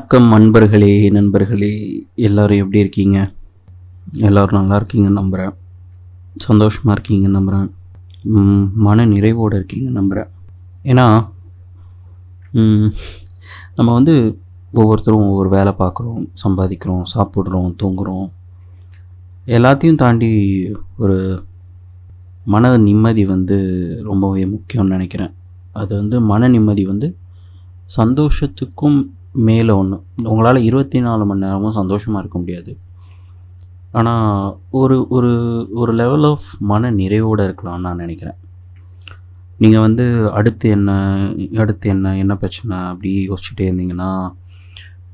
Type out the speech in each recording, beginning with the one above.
வணக்கம் நண்பர்களே, எல்லோரும் எப்படி இருக்கீங்க? எல்லோரும் நல்லா இருக்கீங்கன்னு நம்புகிறேன். சந்தோஷமாக இருக்கீங்கன்னு நம்புகிறேன். மன நிறைவோடு இருக்கீங்கன்னு நம்புகிறேன். ஏன்னா நம்ம ஒவ்வொருத்தரும் ஒவ்வொரு வேலை பார்க்குறோம், சம்பாதிக்கிறோம், சாப்பிட்றோம், தூங்குகிறோம். எல்லாத்தையும் தாண்டி ஒரு மன நிம்மதி ரொம்பவே முக்கியம்னு நினைக்கிறேன். அது மன நிம்மதி சந்தோஷத்துக்கும் மேலே ஒன்று. உங்களால் 24 மணி நேரமும் சந்தோஷமாக இருக்க முடியாது. ஆனால் ஒரு ஒரு ஒரு லெவல் ஆஃப் மன நிறைவோடு இருக்கலாம்னு நான் நினைக்கிறேன். நீங்கள் அடுத்து என்ன என்ன பிரச்சனை அப்படி யோசிச்சுட்டே இருந்தீங்கன்னா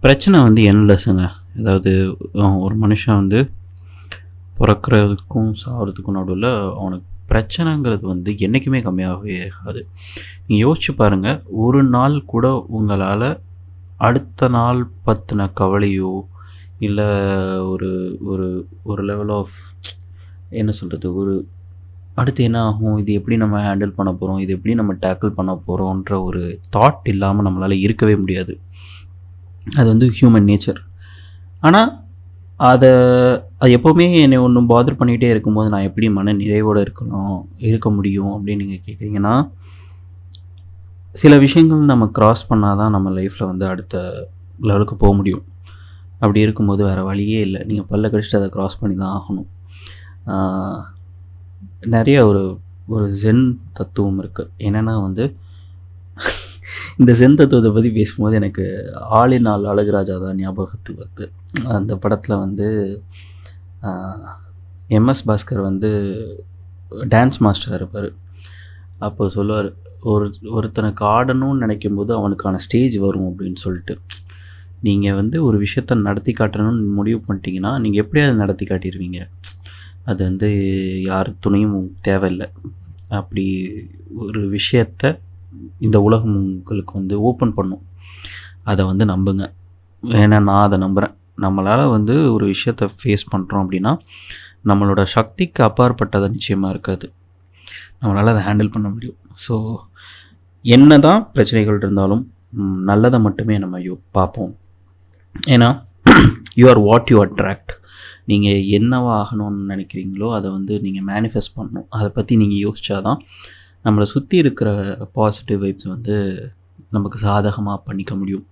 பிரச்சனை எண்ட்லெஸ்ஸுங்க. அதாவது ஒரு மனுஷன் பிறக்கிறதுக்கும் சாகிறதுக்கும் நடுவில் அவனுக்கு பிரச்சனைங்கிறது என்றைக்குமே கம்மியாகவே இருக்காது. நீங்கள் யோசிச்சு பாருங்கள், ஒரு நாள் கூட உங்களால் அடுத்த நாள் பற்றின கவலையோ இல்லை ஒரு ஒரு ஒரு லெவல் ஆஃப் என்ன சொல்கிறது, ஒரு அடுத்து என்ன ஆகும், இது எப்படி நம்ம ஹேண்டில் பண்ண போகிறோம், இது எப்படி நம்ம டேக்கிள் பண்ண போகிறோன்ற ஒரு தாட் இல்லாமல் நம்மளால் இருக்கவே முடியாது. அது ஹியூமன் நேச்சர். ஆனால் அது எப்போவுமே என்னை ஒன்று பாதர் பண்ணிகிட்டே இருக்கும்போது நான் எப்படி மன நிறைவோடு இருக்க முடியும் அப்படின்னு நீங்கள் கேட்குறீங்கன்னா, சில விஷயங்கள் நம்ம க்ராஸ் பண்ணால் தான் நம்ம லைஃப்பில் அடுத்த லெவலுக்கு போக முடியும். அப்படி இருக்கும்போது வேறு வழியே இல்லை, நீங்கள் பல்ல கடிச்சிட்டு அதை க்ராஸ் பண்ணி தான் ஆகணும். நிறைய ஒரு ஜென் தத்துவம் இருக்குது. என்னென்னா இந்த ஜென் தத்துவத்தை பற்றி பேசும்போது எனக்கு ஆளினால் அழகுராஜா தான் ஞாபகத்துக்கு வருது. அந்த படத்தில் எம்எஸ் பாஸ்கர் டான்ஸ் மாஸ்டர் இருப்பார். அப்போ சொல்லுவார், ஒருத்தனுக்கு ஆடணும்னு நினைக்கும்போது அவனுக்கான ஸ்டேஜ் வரும் அப்படின்னு சொல்லிட்டு. நீங்கள் ஒரு விஷயத்தை நடத்தி காட்டணும்னு முடிவு பண்ணிட்டீங்கன்னா நீங்கள் எப்படி அதை நடத்தி காட்டிடுவீங்க. அது யார் துணையும் தேவையில்லை. அப்படி ஒரு விஷயத்தை இந்த உலகம் உங்களுக்கு ஓப்பன் பண்ணும். அதை நம்புங்க. ஏன்னா நான் அதை நம்புகிறேன். நம்மளால் ஒரு விஷயத்தை ஃபேஸ் பண்ணுறோம் அப்படின்னா நம்மளோட சக்திக்கு அப்பாற்பட்டதை நிச்சயமாக இருக்காது. நம்மளால் அதை ஹேண்டில் பண்ண முடியும். ஸோ என்ன தான் பிரச்சனைகள் இருந்தாலும் நல்லதை மட்டுமே நம்ம பார்ப்போம். ஏன்னா you are what you attract. நீங்கள் என்னவா ஆகணும்னு நினைக்கிறீங்களோ அதை நீங்கள் மேனிஃபெஸ்ட் பண்ணணும். அதை பற்றி நீங்கள் யோசித்தா தான் நம்மளை சுற்றி இருக்கிற பாசிட்டிவ் வைப்ஸ் நமக்கு சாதகமாக பண்ணிக்க முடியும்.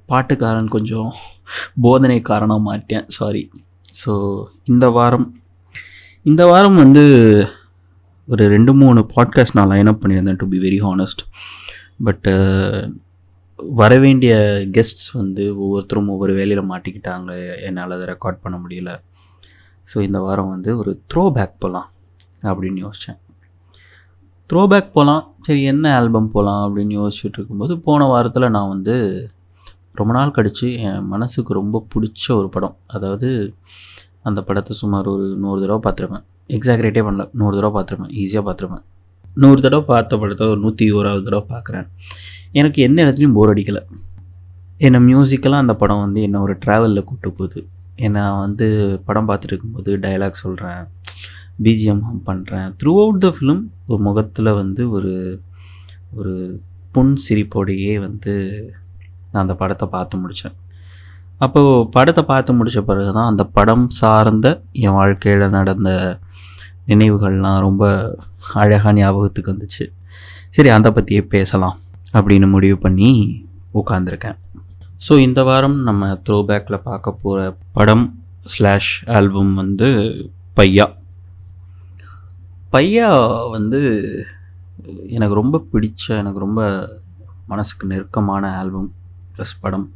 பாட்டுக்காரன் கொஞ்சம் போதனைக்காரனாக மாட்டேன், சாரி. ஸோ இந்த வாரம் ஒரு 2-3 பாட்காஸ்ட் நான் லைனப் பண்ணியிருந்தேன், to be very honest. But வரவேண்டிய கெஸ்ட்ஸ் ஒவ்வொருத்தரும் ஒவ்வொரு வேலையில் மாட்டிக்கிட்டாங்க. என்னால் அதை ரெக்கார்ட் பண்ண முடியல. ஸோ இந்த வாரம் ஒரு த்ரோ பேக் போகலாம் அப்படின்னு யோசித்தேன். த்ரோ பேக் போகலாம், சரி என்ன ஆல்பம் போகலாம் அப்படின்னு யோசிச்சுட்டு இருக்கும்போது போன வாரத்தில் நான் ரொம்ப நாள் கழித்து என் மனசுக்கு ரொம்ப பிடிச்ச ஒரு படம், அதாவது அந்த படத்தை சுமார் ஒரு 100 தடவை பார்த்துருப்பேன். எக்ஸாக்ரேட்டே பண்ணல, 100 தடவை பார்த்துருப்பேன், ஈஸியாக பார்த்துருப்பேன். 100 தடவை பார்த்த படத்தை ஒரு 101வது தடவை பார்க்குறேன். எனக்கு எந்த இடத்துலையும் போர் அடிக்கலை. என்னை மியூசிக்கெல்லாம் அந்த படம் என்னை ஒரு ட்ராவலில் கூப்பிட்டு போகுது. என்னை படம் பார்த்துட்டு இருக்கும்போது டைலாக் சொல்கிறேன், பிஜிஎம் பண்ணுறேன். த்ரூ அவுட் த ஃபிலிம் ஒரு முகத்தில் ஒரு புன் சிரிப்போடையே நான் அந்த படத்தை பார்த்து முடித்தேன். அப்போது படத்தை பார்த்து முடித்த பிறகு தான் அந்த படம் சார்ந்த என் வாழ்க்கையில் நடந்த நினைவுகள்லாம் ரொம்ப அழகாக ஞாபகத்துக்கு வந்துச்சு. சரி, அதை பற்றியே பேசலாம் அப்படின்னு முடிவு பண்ணி உட்காந்துருக்கேன். ஸோ இந்த வாரம் நம்ம த்ரோ பேக்கில் பார்க்க போகிற படம் / ஆல்பம் பையா. பையா எனக்கு ரொம்ப பிடிச்ச, எனக்கு ரொம்ப மனசுக்கு நெருக்கமான ஆல்பம் ப்ளஸ் படம்.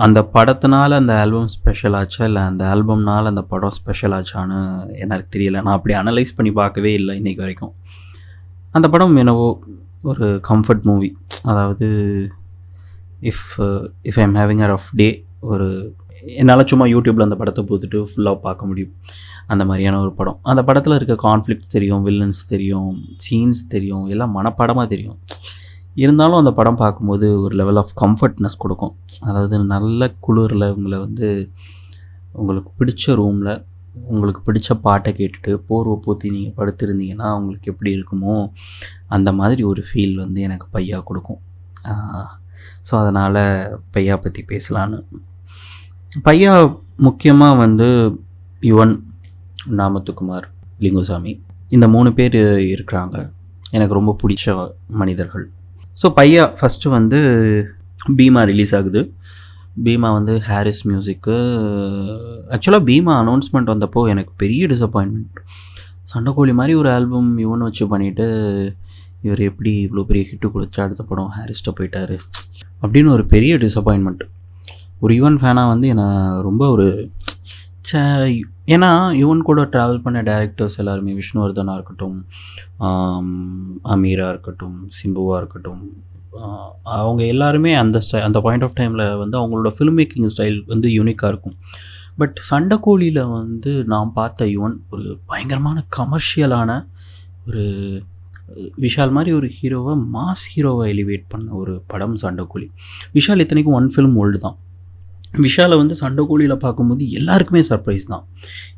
அந்த படத்தினால அந்த ஆல்பம் ஸ்பெஷல் ஆச்சா இல்லை அந்த ஆல்பம்னால் அந்த படம் ஸ்பெஷல் ஆச்சான்னு எனக்கு தெரியலை. நான் அப்படி அனலைஸ் பண்ணி பார்க்கவே இல்லை இன்றைக்கி வரைக்கும். அந்த படம் என்னவோ ஒரு கம்ஃபர்ட் மூவி. அதாவது if I am having a rough day, என்னால் சும்மா யூடியூப்பில் அந்த படத்தை போட்டுட்டு ஃபுல்லாக பார்க்க முடியும். அந்த மாதிரியான ஒரு படம். அந்த படத்தில் இருக்க கான்ஃப்ளிக்ட் தெரியும், வில்லன்ஸ் தெரியும், சீன்ஸ் தெரியும், எல்லாம் மனப்படமாக தெரியும். இருந்தாலும் அந்த படம் பார்க்கும்போது ஒரு லெவல் ஆஃப் கம்ஃபர்ட்னஸ் கொடுக்கும். அதாவது நல்ல குளிரில் உங்களை உங்களுக்கு பிடிச்ச ரூமில் உங்களுக்கு பிடிச்ச பாட்டை கேட்டுட்டு போர்வை போற்றி நீங்கள் படுத்திருந்தீங்கன்னா உங்களுக்கு எப்படி இருக்குமோ அந்த மாதிரி ஒரு ஃபீல் எனக்கு பையா கொடுக்கும். ஸோ அதனால் பையா பற்றி பேசலான்னு. பையா முக்கியமாக வந்து யுவன், நாமத்துக்குமார், லிங்குசாமி இந்த 3 பேர் இருக்கிறாங்க எனக்கு ரொம்ப பிடிச்ச மனிதர்கள். ஸோ பையா ஃபஸ்ட்டு வந்து பீமா ரிலீஸ் ஆகுது. பீமா வந்து ஹாரிஸ் மியூசிக்கு. ஆக்சுவலாக பீமா அனௌன்ஸ்மெண்ட் வந்தப்போ எனக்கு பெரிய டிசப்பாயின்மெண்ட். சண்டைக்கோழி மாதிரி ஒரு ஆல்பம் யுவன் வச்சு பண்ணிவிட்டு இவர் எப்படி இவ்வளோ பெரிய ஹிட்டு கொடுத்து அடுத்த படம் ஹாரிஸ்ட்டை போயிட்டார் அப்படின்னு ஒரு பெரிய டிசப்பாயின்மெண்ட். ஒரு யுவன் ஃபேனாக வந்து என்னை ரொம்ப ஒரு ஏன்னா யுவன் கூட ட்ராவல் பண்ண டேரக்டர்ஸ் எல்லாருமே விஷ்ணுவர்தனாக இருக்கட்டும், அமீரா இருக்கட்டும், சிம்புவாக இருக்கட்டும், அவங்க எல்லாருமே அந்த பாயிண்ட் ஆஃப் டைமில் வந்து அவங்களோட ஃபில்ம் மேக்கிங் ஸ்டைல் வந்து யூனிக்காக இருக்கும். பட் சண்டைக்கோழியில் வந்து நான் பார்த்த யுவன் ஒரு பயங்கரமான கமர்ஷியலான ஒரு விஷால் மாதிரி ஒரு ஹீரோவை, மாஸ் ஹீரோவை எலிவேட் பண்ண ஒரு படம் சண்டைக்கோழி. விஷால் இத்தனைக்கும் 1 ஃபிலிம் ஓல்டு தான். விஷாலை வந்து சண்டைக்கோழியில் பார்க்கும்போது எல்லாருக்குமே சர்ப்ரைஸ் தான்.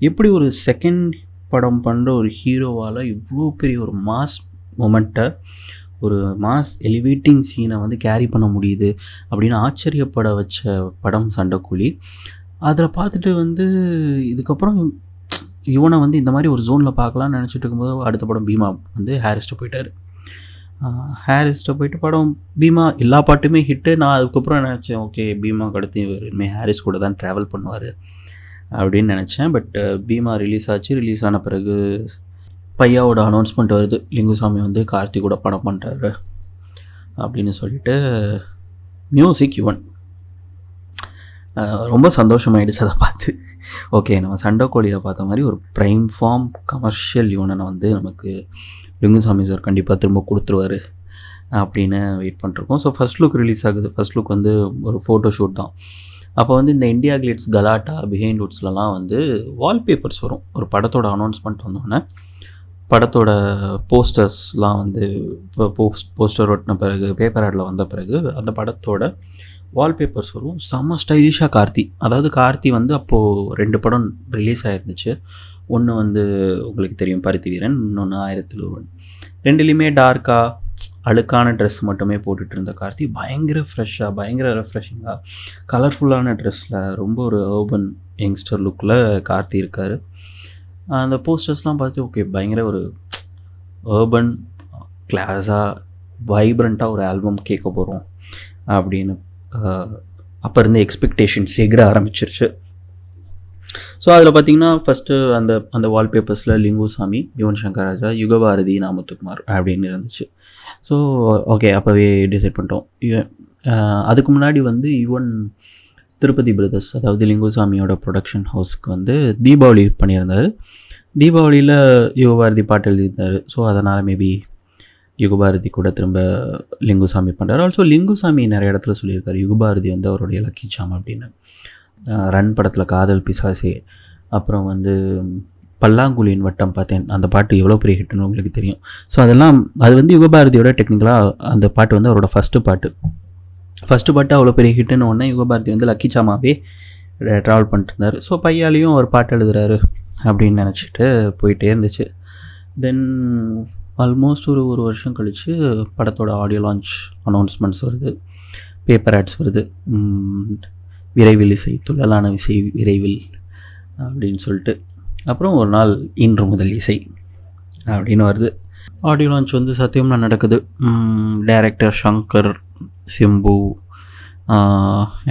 எப்படி ஒரு செகண்ட் படம் பண்ணுற ஒரு ஹீரோவால் இவ்வளோ பெரிய ஒரு மாஸ் மொமெண்ட்டை, ஒரு மாஸ் எலிவேட்டிங் சீனை வந்து கேரி பண்ண முடியுது அப்படின்னு ஆச்சரியப்பட வச்ச படம் சண்டைக்கோழி. அதில் பார்த்துட்டு வந்து இதுக்கப்புறம் இவனை வந்து இந்த மாதிரி ஒரு ஜோனில் பார்க்கலான்னு நினச்சிட்டு இருக்கும்போது அடுத்த படம் பீமா வந்து ஹாரிஸ்ட்டை போயிட்டார். ஹாரிஸ்ட்டை போயிட்டு படம் பீமா எல்லா பாட்டுமே ஹிட்டு. நான் அதுக்கப்புறம் நினச்சேன் ஓகே பீமாவுக்கு அடுத்து இவர் இனிமேல் ஹாரிஸ் கூட தான் ட்ராவல் பண்ணுவார் அப்படின்னு நினச்சேன். பட் பீமா ரிலீஸ் ஆச்சு. ரிலீஸ் ஆன பிறகு பையாவோட அனௌன்ஸ்மெண்ட் வருது, லிங்குசாமி வந்து கார்த்தி கூட படம் பண்ணுறாரு அப்படின்னு சொல்லிட்டு. மியூசிக் யுவன். ரொம்ப சந்தோஷமாயிடுச்சு அதை பார்த்து. ஓகே நம்ம சண்டைக்கோழியில் பார்த்த மாதிரி ஒரு ப்ரைம் ஃபார்ம் கமர்ஷியல் யுவனை வந்து நமக்கு லிங்குசாமி சார் கண்டிப்பாக திரும்ப கொடுத்துருவார் அப்படின்னு வெயிட் பண்ணிருக்கோம். ஸோ ஃபஸ்ட் லுக் ரிலீஸ் ஆகுது. ஃபஸ்ட் லுக் வந்து ஒரு ஃபோட்டோ ஷூட் தான். அப்போ வந்து இந்த இண்டியா கிளிட்ஸ், கலாட்டா, பிஹைண்ட் வுட்ஸ்லலாம் வந்து வால்பேப்பர்ஸ் வரும். ஒரு படத்தோட அனௌன்ஸ்மெண்ட் வந்தோடனே படத்தோட போஸ்டர்ஸ்லாம் வந்து இப்போ போஸ்டர் ஒட்டின பிறகு, பேப்பர் ஆடில் வந்த பிறகு அந்த படத்தோட வால்பேப்பர்ஸ் வரும். செம்ம ஸ்டைலிஷாக கார்த்தி. அதாவது கார்த்தி வந்து அப்போது 2 படம் ரிலீஸ் ஆகிருந்துச்சு. ஒன்று வந்து உங்களுக்கு தெரியும் பருத்தி வீரன், இன்னொன்று 1000 ஒருவன். 2லேயுமே டார்க்காக அழுக்கான ட்ரெஸ் மட்டுமே போட்டுட்டு இருந்த கார்த்தி பயங்கர ஃப்ரெஷ்ஷாக, பயங்கர ரெஃப்ரெஷிங்காக, கலர்ஃபுல்லான ட்ரெஸ்ஸில் ரொம்ப ஒரு அர்பன் யங்ஸ்டர் லுக்கில் கார்த்தி இருக்கார். அந்த போஸ்டர்ஸ்லாம் பார்த்து ஓகே பயங்கர ஒரு அர்பன் கிளாஸாக வைப்ரண்ட்டாக ஒரு ஆல்பம் கேட்க போகிறோம் அப்படின்னு அப்போ இருந்து எக்ஸ்பெக்டேஷன்ஸ் எகிற ஆரம்பிச்சிருச்சு. ஸோ அதில் பார்த்திங்கன்னா ஃபஸ்ட்டு அந்த வால்பேப்பர்ஸில் லிங்குசாமி, யுவன் சங்கர் ராஜா, யுகபாரதி, நாமத்துக்குமார் அப்படின்னு இருந்துச்சு. ஸோ ஓகே அப்போவே டிசைட் பண்ணிட்டோம். அதுக்கு முன்னாடி வந்து யுவன் திருப்பதி பிரதர்ஸ், அதாவது லிங்குசாமியோட ப்ரொடக்ஷன் ஹவுஸ்க்கு வந்து தீபாவளி பண்ணியிருந்தார். தீபாவளியில் யுகபாரதி பாட்டு எழுதியிருந்தார். ஸோ அதனால் மேபி யுகபாரதி கூட திரும்ப லிங்குசாமி பண்ணுறாரு. ஆல்சோ லிங்குசாமி நிறைய இடத்துல சொல்லியிருக்காரு யுகபாரதி வந்து அவருடைய லக்கி சாம் அப்படின்னு. ரன் படத்தில் காதல் பிசாசே, அப்புறம் வந்து பல்லாங்குழியின் வட்டம் பார்த்தேன், அந்த பாட்டு எவ்வளோ பெரிய ஹிட்டுன்னு உங்களுக்கு தெரியும். ஸோ அதெல்லாம் அது வந்து யுகபாரதியோட டெக்னிக்கலாக அந்த பாட்டு வந்து அவரோட ஃபஸ்ட்டு பாட்டு அவ்வளோ பெரிய ஹிட்டுன்னு ஒன்று யுகபாரதி வந்து லக்கி சாமாவே ட்ராவல் பண்ணிட்டு இருந்தார். ஸோ பையாலையும் ஒரு பாட்டு எழுதுறாரு அப்படின்னு நினச்சிட்டு போயிட்டே இருந்துச்சு. தென் ஆல்மோஸ்ட் ஒரு வருஷம் கழித்து படத்தோட ஆடியோ லான்ச் அனௌன்ஸ்மெண்ட்ஸ் வருது, பேப்பர் ஆட்ஸ் வருது. விரைவில் இசை, துள்ளலான இசை விரைவில் அப்படின்னு சொல்லிட்டு. அப்புறம் ஒரு நாள் இன்று முதல் இசை அப்படின்னு வருது. ஆடியோ லான்ச் வந்து சத்தியமாக நடக்குது. டைரக்டர் சங்கர், சிம்பு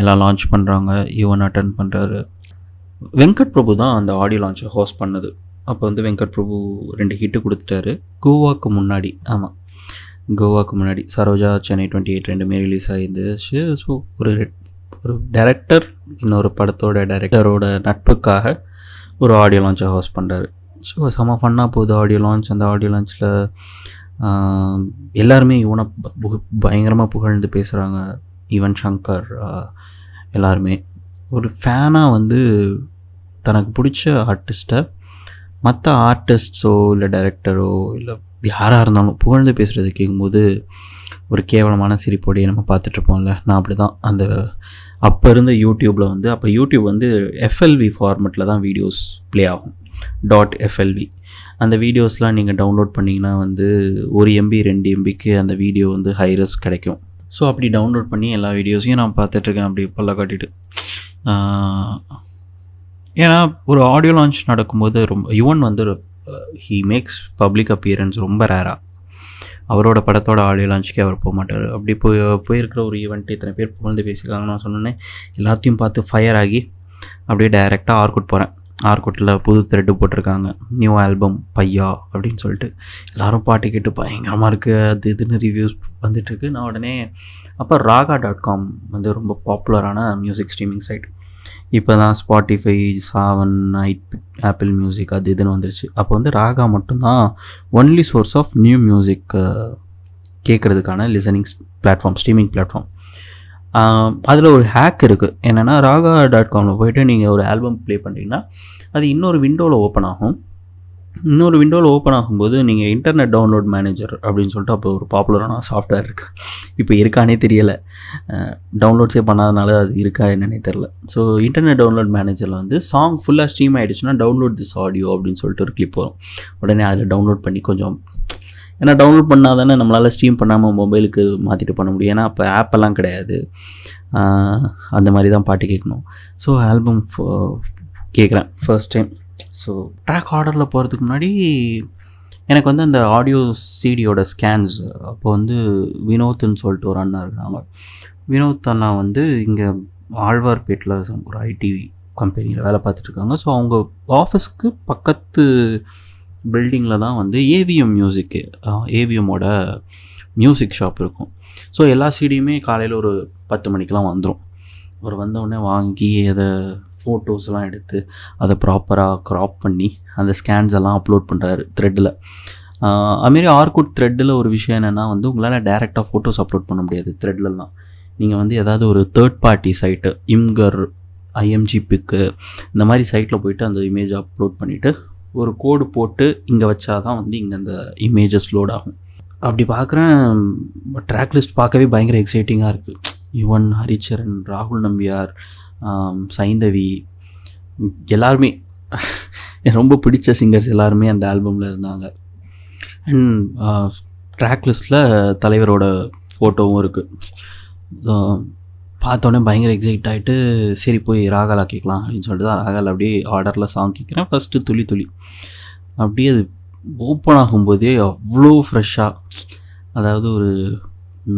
எல்லாம் லான்ச் பண்ணுறாங்க. யுவன் அட்டன் பண்ணுறாரு. வெங்கட் பிரபு தான் அந்த ஆடியோ லான்ச்சை ஹோஸ்ட் பண்ணது. அப்போ வந்து வெங்கட் பிரபு 2 ஹிட்டு கொடுத்துட்டாரு. கோவாக்கு முன்னாடி, ஆமாம் கோவாக்கு முன்னாடி சரோஜா, சென்னை 28 2மே ரிலீஸ் ஆகிருந்துச்சு. ஸோ ஒரு டைரக்டர் இன்னொரு படத்தோட டைரக்டரோட நட்புக்காக ஒரு ஆடியோ லான்ச்சை ஹோஸ்ட் பண்ணுறாரு. ஸோ செம்ம ஃபன்னாக போகுது ஆடியோ லான்ச். அந்த ஆடியோ லான்ச்சில் எல்லாருமே இவனை பயங்கரமாக புகழ்ந்து பேசுகிறாங்க. ஈவன் சங்கர் எல்லாருமே ஒரு ஃபேனாக வந்து தனக்கு பிடிச்ச ஆர்டிஸ்ட்டை மற்ற ஆர்டிஸ்ட்ஸோ இல்லை டைரக்டரோ இல்லை யாராக இருந்தாலும் புகழ்ந்து பேசுகிறது கேட்கும்போது ஒரு கேவலமான சிரிப்போடையே நம்ம பார்த்துட்ருப்போம்ல. நான் அப்படி தான் அந்த அப்போ இருந்த யூடியூப்பில் வந்து, அப்போ யூடியூப் வந்து FLV ஃபார்மெட்டில் தான் வீடியோஸ் ப்ளே ஆகும், .FLV. அந்த வீடியோஸ்லாம் நீங்கள் டவுன்லோட் பண்ணிங்கன்னா வந்து 1 MB 2 MBக்கு அந்த வீடியோ வந்து ஹைரஸ் கிடைக்கும். ஸோ அப்படி டவுன்லோட் பண்ணி எல்லா வீடியோஸையும் நான் பார்த்துட்ருக்கேன் அப்படி பல்ல காட்டிட்டு. ஏன்னா ஒரு ஆடியோ லான்ச் நடக்கும்போது ரொம்ப யுவன் வந்து ஹீ மேக்ஸ் பப்ளிக் அப்பியரன்ஸ் ரொம்ப ரேராக. அவரோட படத்தோட ஆடியோ லான்ச்சுக்கே அவர் போக மாட்டார். அப்படி போயிருக்கிற ஒரு ஈவெண்ட் இத்தனை பேர் புகழ்ந்து பேசியிருக்காங்க. நான் சொன்னேன் எல்லாத்தையும் பார்த்து ஃபயர் ஆகி அப்படியே டைரெக்டாக ஆர்குட் போகிறேன். ஆர்குட்டில் புது த்ரெட்டு போட்டிருக்காங்க, நியூ ஆல்பம் பையா அப்படின்னு சொல்லிட்டு எல்லோரும் பாட்டு கேட்டு பயங்கரமாக இருக்குது அது இதுன்னு ரிவ்யூஸ் வந்துட்டுருக்கு. நான் உடனே அப்போ raga.com வந்து ரொம்ப பாப்புலரான மியூசிக் ஸ்ட்ரீமிங் சைட். இப்போ தான் ஸ்பாட்டிஃபை, சாவன், ஆப்பிள் மியூசிக் அது இதுன்னு வந்துருச்சு. அப்போ வந்து ராகா மட்டும்தான் only source of new music கேட்குறதுக்கான லிசனிங் பிளாட்ஃபார்ம், ஸ்ட்ரீமிங் பிளாட்ஃபார்ம். அதில் ஒரு ஹேக் இருக்குது. என்னென்னா raga.comல போய்ட்டு நீங்கள் ஒரு ஆல்பம் ப்ளே பண்ணுறீங்கன்னா அது இன்னொரு விண்டோவில் ஓப்பன் ஆகும். இன்னொரு விண்டோவில் ஓப்பன் ஆகும்போது நீங்கள் இன்டர்நெட் டவுன்லோட் மேனேஜர் அப்படின்னு சொல்லிட்டு அப்போ ஒரு பாப்புலரான சாஃப்ட்வேர் இருக்குது. இப்போ இருக்கானே தெரியலை, டவுன்லோட்ஸே பண்ணாதனால அது இருக்கா என்னன்னே தெரில. ஸோ இன்டர்நெட் டவுன்லோட் மேனேஜரில் வந்து சாங் ஃபுல்லாக ஸ்ட்ரீம் ஆகிடுச்சுன்னா டவுன்லோட் திஸ் ஆடியோ அப்படின்னு சொல்லிட்டு ஒரு கிளிப் வரும். உடனே அதில் டவுன்லோட் பண்ணி கொஞ்சம், ஏன்னா டவுன்லோட் பண்ணால் தானே நம்மளால் ஸ்ட்ரீம் பண்ணாமல் மொபைலுக்கு மாற்றிட்டு பண்ண முடியும். ஏன்னா அப்போ ஆப்பெல்லாம் கிடையாது, அந்த மாதிரி தான் பாட்டு கேட்கணும். ஸோ ஆல்பம் கேட்குறேன் ஃபர்ஸ்ட் டைம். ஸோ ட்ராக் ஆர்டரில் போகிறதுக்கு முன்னாடி எனக்கு வந்து அந்த ஆடியோ சிடியோட ஸ்கேன்ஸ், அப்போ வந்து வினோத்னு சொல்லிட்டு ஒரு அண்ணா இருந்தாங்க. வினோத் அண்ணா வந்து இங்கே ஆழ்வார்பேட்டில் ஒரு ஐடி கம்பெனியில் வேலை பார்த்துட்ருக்காங்க. ஸோ அவங்க ஆஃபீஸ்க்கு பக்கத்து பில்டிங்கில் தான் வந்து ஏவிஎம் மியூசிக்கு, ஏவிஎம்மோட மியூசிக் ஷாப் இருக்கும். ஸோ எல்லா சிடியுமே காலையில் ஒரு 10 மணிக்கெலாம் வந்துடும். அவர் வந்தவுடனே வாங்கி அதை ஃபோட்டோஸ்லாம் எடுத்து அதை ப்ராப்பராக க்ராப் பண்ணி அந்த ஸ்கேன்ஸ் எல்லாம் அப்லோட் பண்ணுறாரு த்ரெட்டில். அதுமாரி ஆர்குட் த்ரெட்டில் ஒரு விஷயம் என்னென்னா வந்து உங்களால் டேரெக்டாக ஃபோட்டோஸ் அப்லோட் பண்ண முடியாது த்ரெட்லலாம். நீங்கள் வந்து ஏதாவது ஒரு தேர்ட் பார்ட்டி சைட்டு, இம்கர், ஐஎம்ஜி பிக்கு இந்த மாதிரி சைட்டில் போய்ட்டு அந்த இமேஜை அப்லோட் பண்ணிவிட்டு ஒரு கோடு போட்டு இங்கே வச்சா தான் வந்து இங்கே அந்த இமேஜஸ் லோட் ஆகும். அப்படி பார்க்குறேன், ட்ராக் லிஸ்ட் பார்க்கவே பயங்கர எக்ஸைட்டிங்காக இருக்குது. யுவன், ஹரிச்சரன், ராகுல் நம்பியார், சைந்தவி, எல்லாருமே எனக்கு ரொம்ப பிடிச்ச சிங்கர்ஸ் எல்லாருமே அந்த ஆல்பமில் இருந்தாங்க. அண்ட் ட்ராக் லிஸ்ட்டில் தலைவரோட ஃபோட்டோவும் இருக்குது. ஸோ பார்த்தோன்னே பயங்கர எக்ஸைட் ஆகிட்டு சரி போய் ராகாலா கேட்கலாம் அப்படின்னு சொல்லிட்டு தான் ராகால் அப்படியே ஆர்டரில் சாங் கேட்குறேன். ஃபஸ்ட்டு துளி துளி அப்படியே அது ஓப்பன் ஆகும்போதே அவ்வளோ ஃப்ரெஷ்ஷாக, அதாவது ஒரு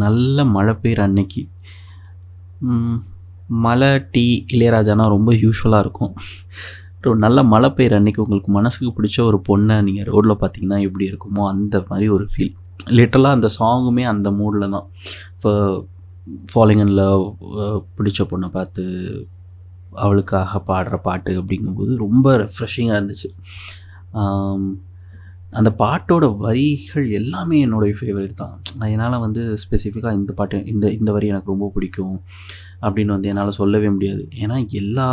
நல்ல மழை பெய்கிற அன்னைக்கு, மழை டீ இளையராஜானா ரொம்ப யூஸ்வலாக இருக்கும். ஒரு நல்ல மழை பெய்கிற அன்றைக்கி உங்களுக்கு மனசுக்கு பிடிச்ச ஒரு பொண்ணை நீங்கள் ரோட்டில் பார்த்தீங்கன்னா எப்படி இருக்குமோ அந்த மாதிரி ஒரு ஃபீல். லிட்டரலாக அந்த சாங்குமே அந்த மூடில் தான். இப்போ ஃபாலிங் இன் லவ், பிடிச்ச பொண்ணை பார்த்து அவளுக்காக பாடுற பாட்டு அப்படிங்கும்போது ரொம்ப ரெஃப்ரெஷிங்காக இருந்துச்சு. அந்த பாட்டோட வரிகள் எல்லாமே என்னோடய ஃபேவரட் தான். என்னால் வந்து ஸ்பெசிஃபிக்காக இந்த பாட்டு இந்த வரி எனக்கு ரொம்ப பிடிக்கும் அப்படின்னு வந்து என்னால் சொல்லவே முடியாது. ஏன்னா எல்லா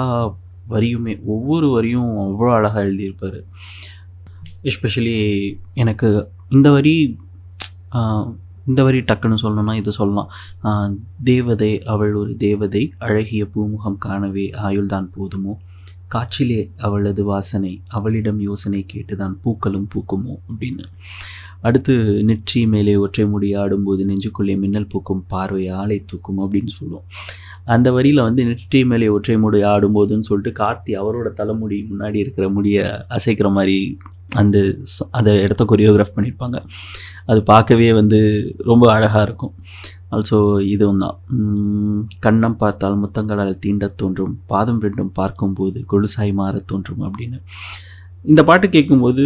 வரியுமே, ஒவ்வொரு வரியும் அவ்வளோ அழகாக எழுதியிருப்பார். எஸ்பெஷலி எனக்கு இந்த வரி டக்குன்னு சொல்லணும்னா இது சொல்லலாம். தேவதை அவள் ஒரு தேவதை, அழகிய பூமுகம் காணவே ஆயுள்தான் போதுமோ, காற்றிலே அவளது வாசனை, அவளிடம் யோசனை கேட்டுதான் பூக்களும் பூக்குமோ அப்படின்னு. அடுத்து நெற்றி மேலே ஒற்றை முடி ஆடும்போது நெஞ்சுக்குள்ளே மின்னல் பூக்கும் பார்வை ஆளை தூக்கும் அப்படின்னு சொல்லுவோம். அந்த வரியில் வந்து நெற்றி மேலே ஒற்றை முடி ஆடும்போதுன்னு சொல்லிட்டு கார்த்தி அவரோட தலைமுடி முன்னாடி இருக்கிற முடியை அசைக்கிற மாதிரி அதை இடத்த கொரியோகிராஃப் பண்ணியிருப்பாங்க. அது பார்க்கவே வந்து ரொம்ப அழகாக இருக்கும். ஆல்சோ இதுவும் தான், கண்ணம் பார்த்தால் முத்தங்களால் தீண்ட தோன்றும், பாதம் ரெண்டும் பார்க்கும்போது கொலுசாய் மாற தோன்றும் அப்படின்னு. இந்த பாட்டு கேட்கும்போது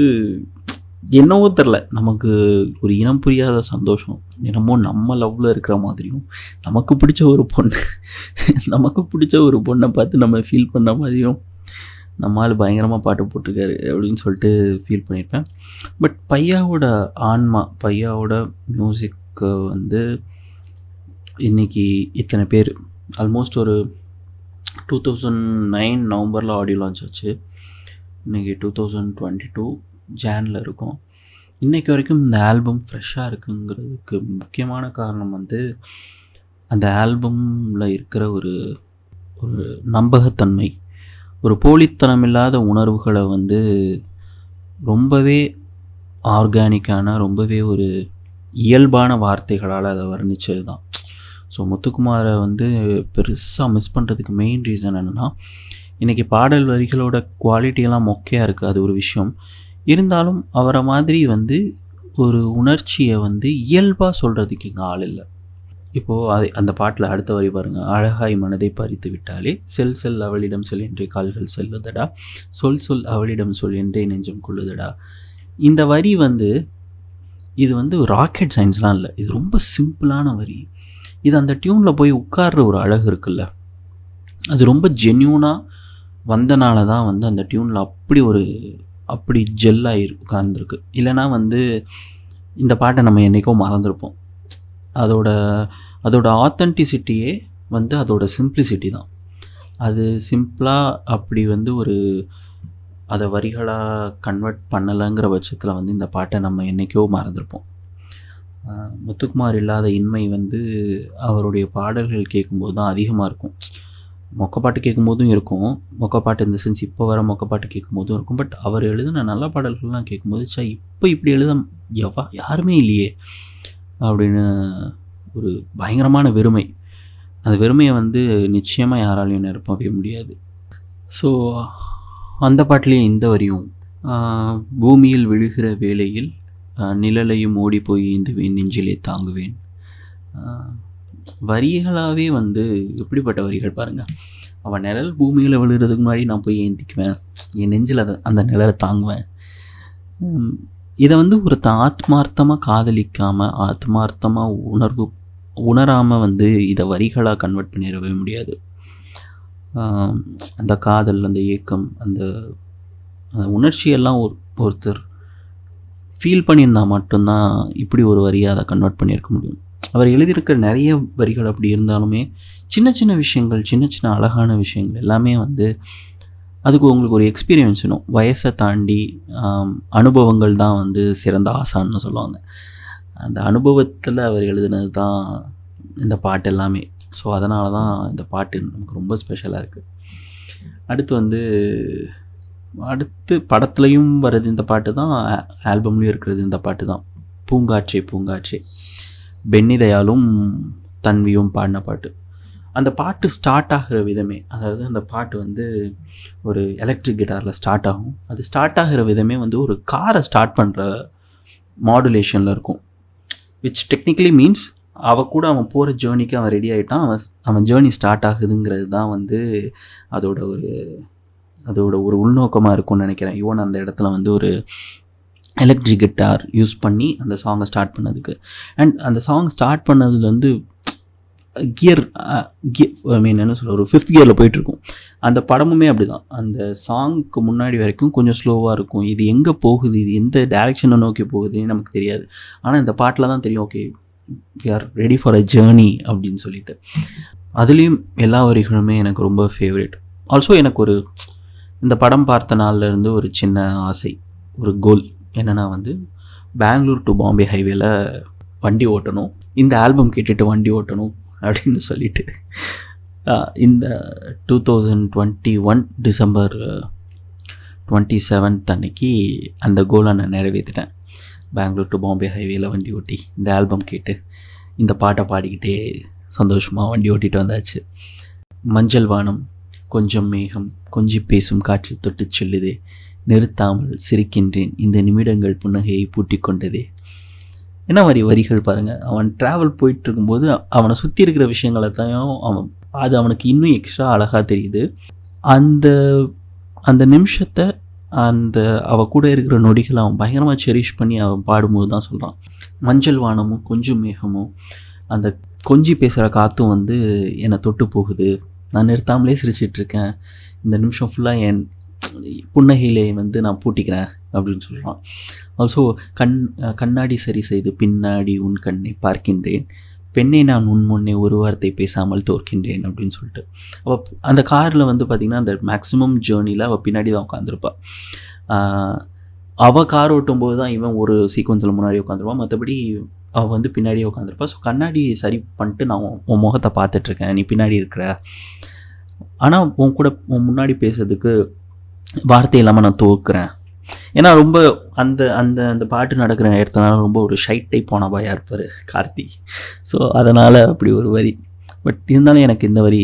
என்னவோ தெரில, நமக்கு ஒரு இனம் புரியாத சந்தோஷம். என்னமோ நம்ம லவ்வில் இருக்கிற மாதிரியும், நமக்கு பிடிச்ச ஒரு பொண்ணை பார்த்து நம்ம ஃபீல் பண்ண மாதிரியும், நம்மால் பயங்கரமாக பாட்டு போட்டிருக்காரு அப்படின்னு சொல்லிட்டு ஃபீல் பண்ணியிருப்பேன். பட் பையாவோட ஆன்மா, பையாவோட மியூசிக்கு வந்து இன்றைக்கி இத்தனை பேர், ஆல்மோஸ்ட் ஒரு 2009 நவம்பரில் ஆடியோ லான்ச் ஆச்சு. இன்றைக்கி 2022 ஜானில் இருக்கும். இன்றைக்கி வரைக்கும் இந்த ஆல்பம் ஃப்ரெஷ்ஷாக இருக்குங்கிறதுக்கு முக்கியமான காரணம் வந்து அந்த ஆல்பமில் இருக்கிற ஒரு நம்பகத்தன்மை, ஒரு போலித்தனமில்லாத உணர்வுகளை வந்து ரொம்பவே ஆர்கானிக்கான, ரொம்பவே ஒரு இயல்பான வார்த்தைகளால் அதை வர்ணித்தது தான். ஸோ முத்துக்குமாரை வந்து பெருசாக மிஸ் பண்ணுறதுக்கு மெயின் ரீசன் என்னென்னா, இன்றைக்கி பாடல் வரிகளோட குவாலிட்டியெல்லாம் மொக்கையாக இருக்குது, அது ஒரு விஷயம். இருந்தாலும் அவரை மாதிரி வந்து ஒரு உணர்ச்சியை வந்து இயல்பாக சொல்கிறதுக்கு இங்கே ஆள் இல்லை. இப்போது அந்த பாட்டில் அடுத்த வரி பாருங்கள். அழகாய் மனதை பறித்து விட்டாலே செல் செல் அவளிடம் சொல் என்றே கால்கள் செல்லுதடா, சொல் சொல் அவளிடம் சொல் என்றே நெஞ்சம் கொள்ளுதடா. இந்த வரி வந்து இது வந்து ராக்கெட் சயின்ஸ்லாம் இல்லை, இது ரொம்ப சிம்பிளான வரி. இது அந்த டியூனில் போய் உட்கார்ற ஒரு அழகு இருக்குல்ல, அது ரொம்ப ஜென்யூனாக வந்தனால தான் வந்து அந்த டியூனில் அப்படி ஜெல்லாகி உட்கார்ந்துருக்கு. இல்லைனா வந்து இந்த பாட்டை நம்ம என்றைக்கோ மறந்துருப்போம். அதோட ஆத்தென்டிசிட்டியே வந்து அதோட சிம்பிளிசிட்டி தான். அது சிம்பிளாக அப்படி வந்து அதை வரிகளாக கன்வெர்ட் பண்ணலைங்கிற பட்சத்தில் வந்து இந்த பாட்டை நம்ம என்றைக்கோ மறந்துருப்போம். முத்துக்குமார் இல்லாத இன்மை வந்து அவருடைய பாடல்கள் கேட்கும்போது தான் அதிகமாக இருக்கும். மொக்கைப்பாட்டு கேட்கும்போதும் இருக்கும், மொக்கைப்பாட்டு இந்த சென்ஸ் இப்போ வர மொக்கைப்பாட்டு கேட்கும்போதும் இருக்கும். பட் அவர் எழுதின நல்ல பாடல்கள்லாம் கேட்கும்போது இப்போ இப்படி எழுத யாருமே இல்லையே அப்படின்னு ஒரு பயங்கரமான வெறுமை. அந்த வெறுமையை வந்து நிச்சயமாக யாராலையும் நிரப்பவே முடியாது. ஸோ அந்த பாட்டிலேயே இந்த வரியும், பூமியில் விழுகிற வேளையில் நிழலையும் ஓடி போய் ஏந்துவேன் நெஞ்சிலே தாங்குவேன். வரிகளாகவே வந்து எப்படிப்பட்ட வரிகள் பாருங்கள். அவன் நிழல் பூமியில் விழுகிறதுக்கு முன்னாடி நான் போய் ஏந்திக்குவேன், என் நெஞ்சில் அந்த நிழலை தாங்குவேன். இதை வந்து ஒருத்தன் ஆத்மார்த்தமாக காதலிக்காமல் ஆத்மார்த்தமாக உணராமல் வந்து இதை வரிகளாக கன்வெர்ட் பண்ணிடவே முடியாது. அந்த காதல், அந்த ஏக்கம், அந்த உணர்ச்சியெல்லாம் ஒருத்தர் ஃபீல் பண்ணியிருந்தால் மட்டும்தான் இப்படி ஒரு வரியாக அதை கன்வெர்ட் பண்ணியிருக்க முடியும். அவர் எழுதியிருக்கிற நிறைய வரிகள் அப்படி இருந்தாலுமே சின்ன சின்ன விஷயங்கள், சின்ன சின்ன அழகான விஷயங்கள் எல்லாமே வந்து அதுக்கு உங்களுக்கு ஒரு எக்ஸ்பீரியன்ஸ் வேணும். வயசை தாண்டி அனுபவங்கள் தான் வந்து சிறந்த ஆசான்னு சொல்லுவாங்க. அந்த அனுபவத்தில் அவர் எழுதினது தான் இந்த பாட்டு எல்லாமே. ஸோ அதனால தான் இந்த பாட்டு நமக்கு ரொம்ப ஸ்பெஷலாக இருக்குது. அடுத்து படத்துலையும் வர்றது இந்த பாட்டு தான், ஆல்பம்லேயும் இருக்கிறது இந்த பாட்டு தான். பூங்காற்றே பூங்காற்றே, பென்னி தயாளும் தன்வியும் பாடின பாட்டு. அந்த பாட்டு ஸ்டார்ட் ஆகிற விதமே, அதாவது அந்த பாட்டு வந்து ஒரு எலக்ட்ரிக் கிட்டாரில் ஸ்டார்ட் ஆகும். அது ஸ்டார்ட் ஆகிற விதமே வந்து ஒரு காரை ஸ்டார்ட் பண்ணுற மாடுலேஷனில் இருக்கும். விச் டெக்னிக்கலி மீன்ஸ் கூட அவன் போகிற ஜேர்னிக்கு அவன் ரெடி ஆகிட்டான், அவன் ஜேர்னி ஸ்டார்ட் ஆகுதுங்கிறது தான் வந்து அதோட ஒரு உள்நோக்கமாக இருக்கும்னு நினைக்கிறேன். ஈவன் அந்த இடத்துல வந்து ஒரு எலக்ட்ரிக் கிட்டார் யூஸ் பண்ணி அந்த சாங்கை ஸ்டார்ட் பண்ணதுக்கு. அண்ட் அந்த சாங் ஸ்டார்ட் பண்ணதுலேருந்து கியர் என்ன சொல்ல, ஒரு 5th கியரில் போயிட்டுருக்கும். அந்த படமுமே அப்படி தான். அந்த சாங்க்கு முன்னாடி வரைக்கும் கொஞ்சம் ஸ்லோவாக இருக்கும். இது எங்கே போகுது, இது எந்த டைரெக்ஷனை நோக்கி போகுதுன்னு நமக்கு தெரியாது. ஆனால் இந்த பாட்டில் தான் தெரியும், okay we are ready for a journey அப்படின்னு சொல்லிட்டு. அதுலேயும் எல்லா வரிகளுமே எனக்கு ரொம்ப ஃபேவரட். ஆல்சோ எனக்கு இந்த படம் பார்த்த நாள்லேருந்து ஒரு சின்ன ஆசை, ஒரு கோல் என்னென்னா வந்து பெங்களூர் டு பாம்பே ஹைவேல வண்டி ஓட்டணும், இந்த ஆல்பம் கேட்டுட்டு வண்டி ஓட்டணும் அப்படின்னு சொல்லிட்டு இந்த 2021 டிசம்பர் 27 அன்னைக்கு அந்த கோலை நான் நிறைவேற்றிட்டேன். பெங்களூர் டு பாம்பே ஹைவேல வண்டி ஓட்டி இந்த ஆல்பம் கேட்டு இந்த பாட்டை பாடிக்கிட்டே சந்தோஷமாக வண்டி ஓட்டிகிட்டு வந்தாச்சு. மஞ்சள் வானம் கொஞ்சம் மேகம் கொஞ்சி பேசும் காற்று தொட்டு சொல்லுதே, நிறுத்தாமல் சிரிக்கின்றேன் இந்த நிமிடங்கள் புன்னகையை பூட்டி கொண்டதே. என்ன மாதிரி வரிகள் பாருங்கள். அவன் ட்ராவல் போயிட்டு இருக்கும்போது அவனை சுற்றி இருக்கிற விஷயங்களை தான் அது அவனுக்கு இன்னும் எக்ஸ்ட்ரா அழகாக தெரியுது. அந்த நிமிஷத்தை, அவ கூட இருக்கிற நொடிகளை அவன் பயங்கரமாக செரிஷ் பண்ணி அவன் பாடும்போது தான் சொல்கிறான். மஞ்சள் வானமும் கொஞ்சம் மேகமும் அந்த கொஞ்சி பேசுகிற காற்றும் வந்து என்னை தொட்டு போகுது, நான் நிறுத்தாமலே சிரிச்சிட்ருக்கேன், இந்த நிமிஷம் ஃபுல்லாக என் புன்னகையிலே வந்து நான் பூட்டிக்கிறேன் அப்படின்னு சொல்கிறான். ஆல்சோ கண்ணாடி சரி செய்து பின்னாடி உன் கண்ணை பார்க்கின்றேன், பெண்ணை நான் உன் முன்னே ஒரு வார்த்தை பேசாமல் தோற்கின்றேன் அப்படின்னு சொல்லிட்டு. அவள் அந்த காரில் வந்து பார்த்திங்கன்னா அந்த மேக்ஸிமம் ஜேர்னியில் அவள் பின்னாடி தான் உட்காந்துருப்பாள். அவள் கார் ஓட்டும்போது தான் இவன் ஒரு சீக்வன்ஸில் முன்னாடி உட்காந்துருவான், மற்றபடி அவள் வந்து பின்னாடியே உட்காந்துருப்பாள். ஸோ கண்ணாடி சரி பண்ணிட்டு நான் உன் முகத்தை பார்த்துட்ருக்கேன், நீ பின்னாடி இருக்கிற, ஆனால் உன் முன்னாடி பேசுறதுக்கு வார்த்தை இல்லாமல் நான் தோற்கிறேன். ஏன்னா ரொம்ப அந்த அந்த அந்த பாட்டு நடக்கிற இடத்துனால ரொம்ப ஒரு ஷை டைப் போன பாயாக இருப்பார் கார்த்தி. ஸோ அதனால் அப்படி ஒரு வரி. பட் இருந்தாலும் எனக்கு இந்த வரி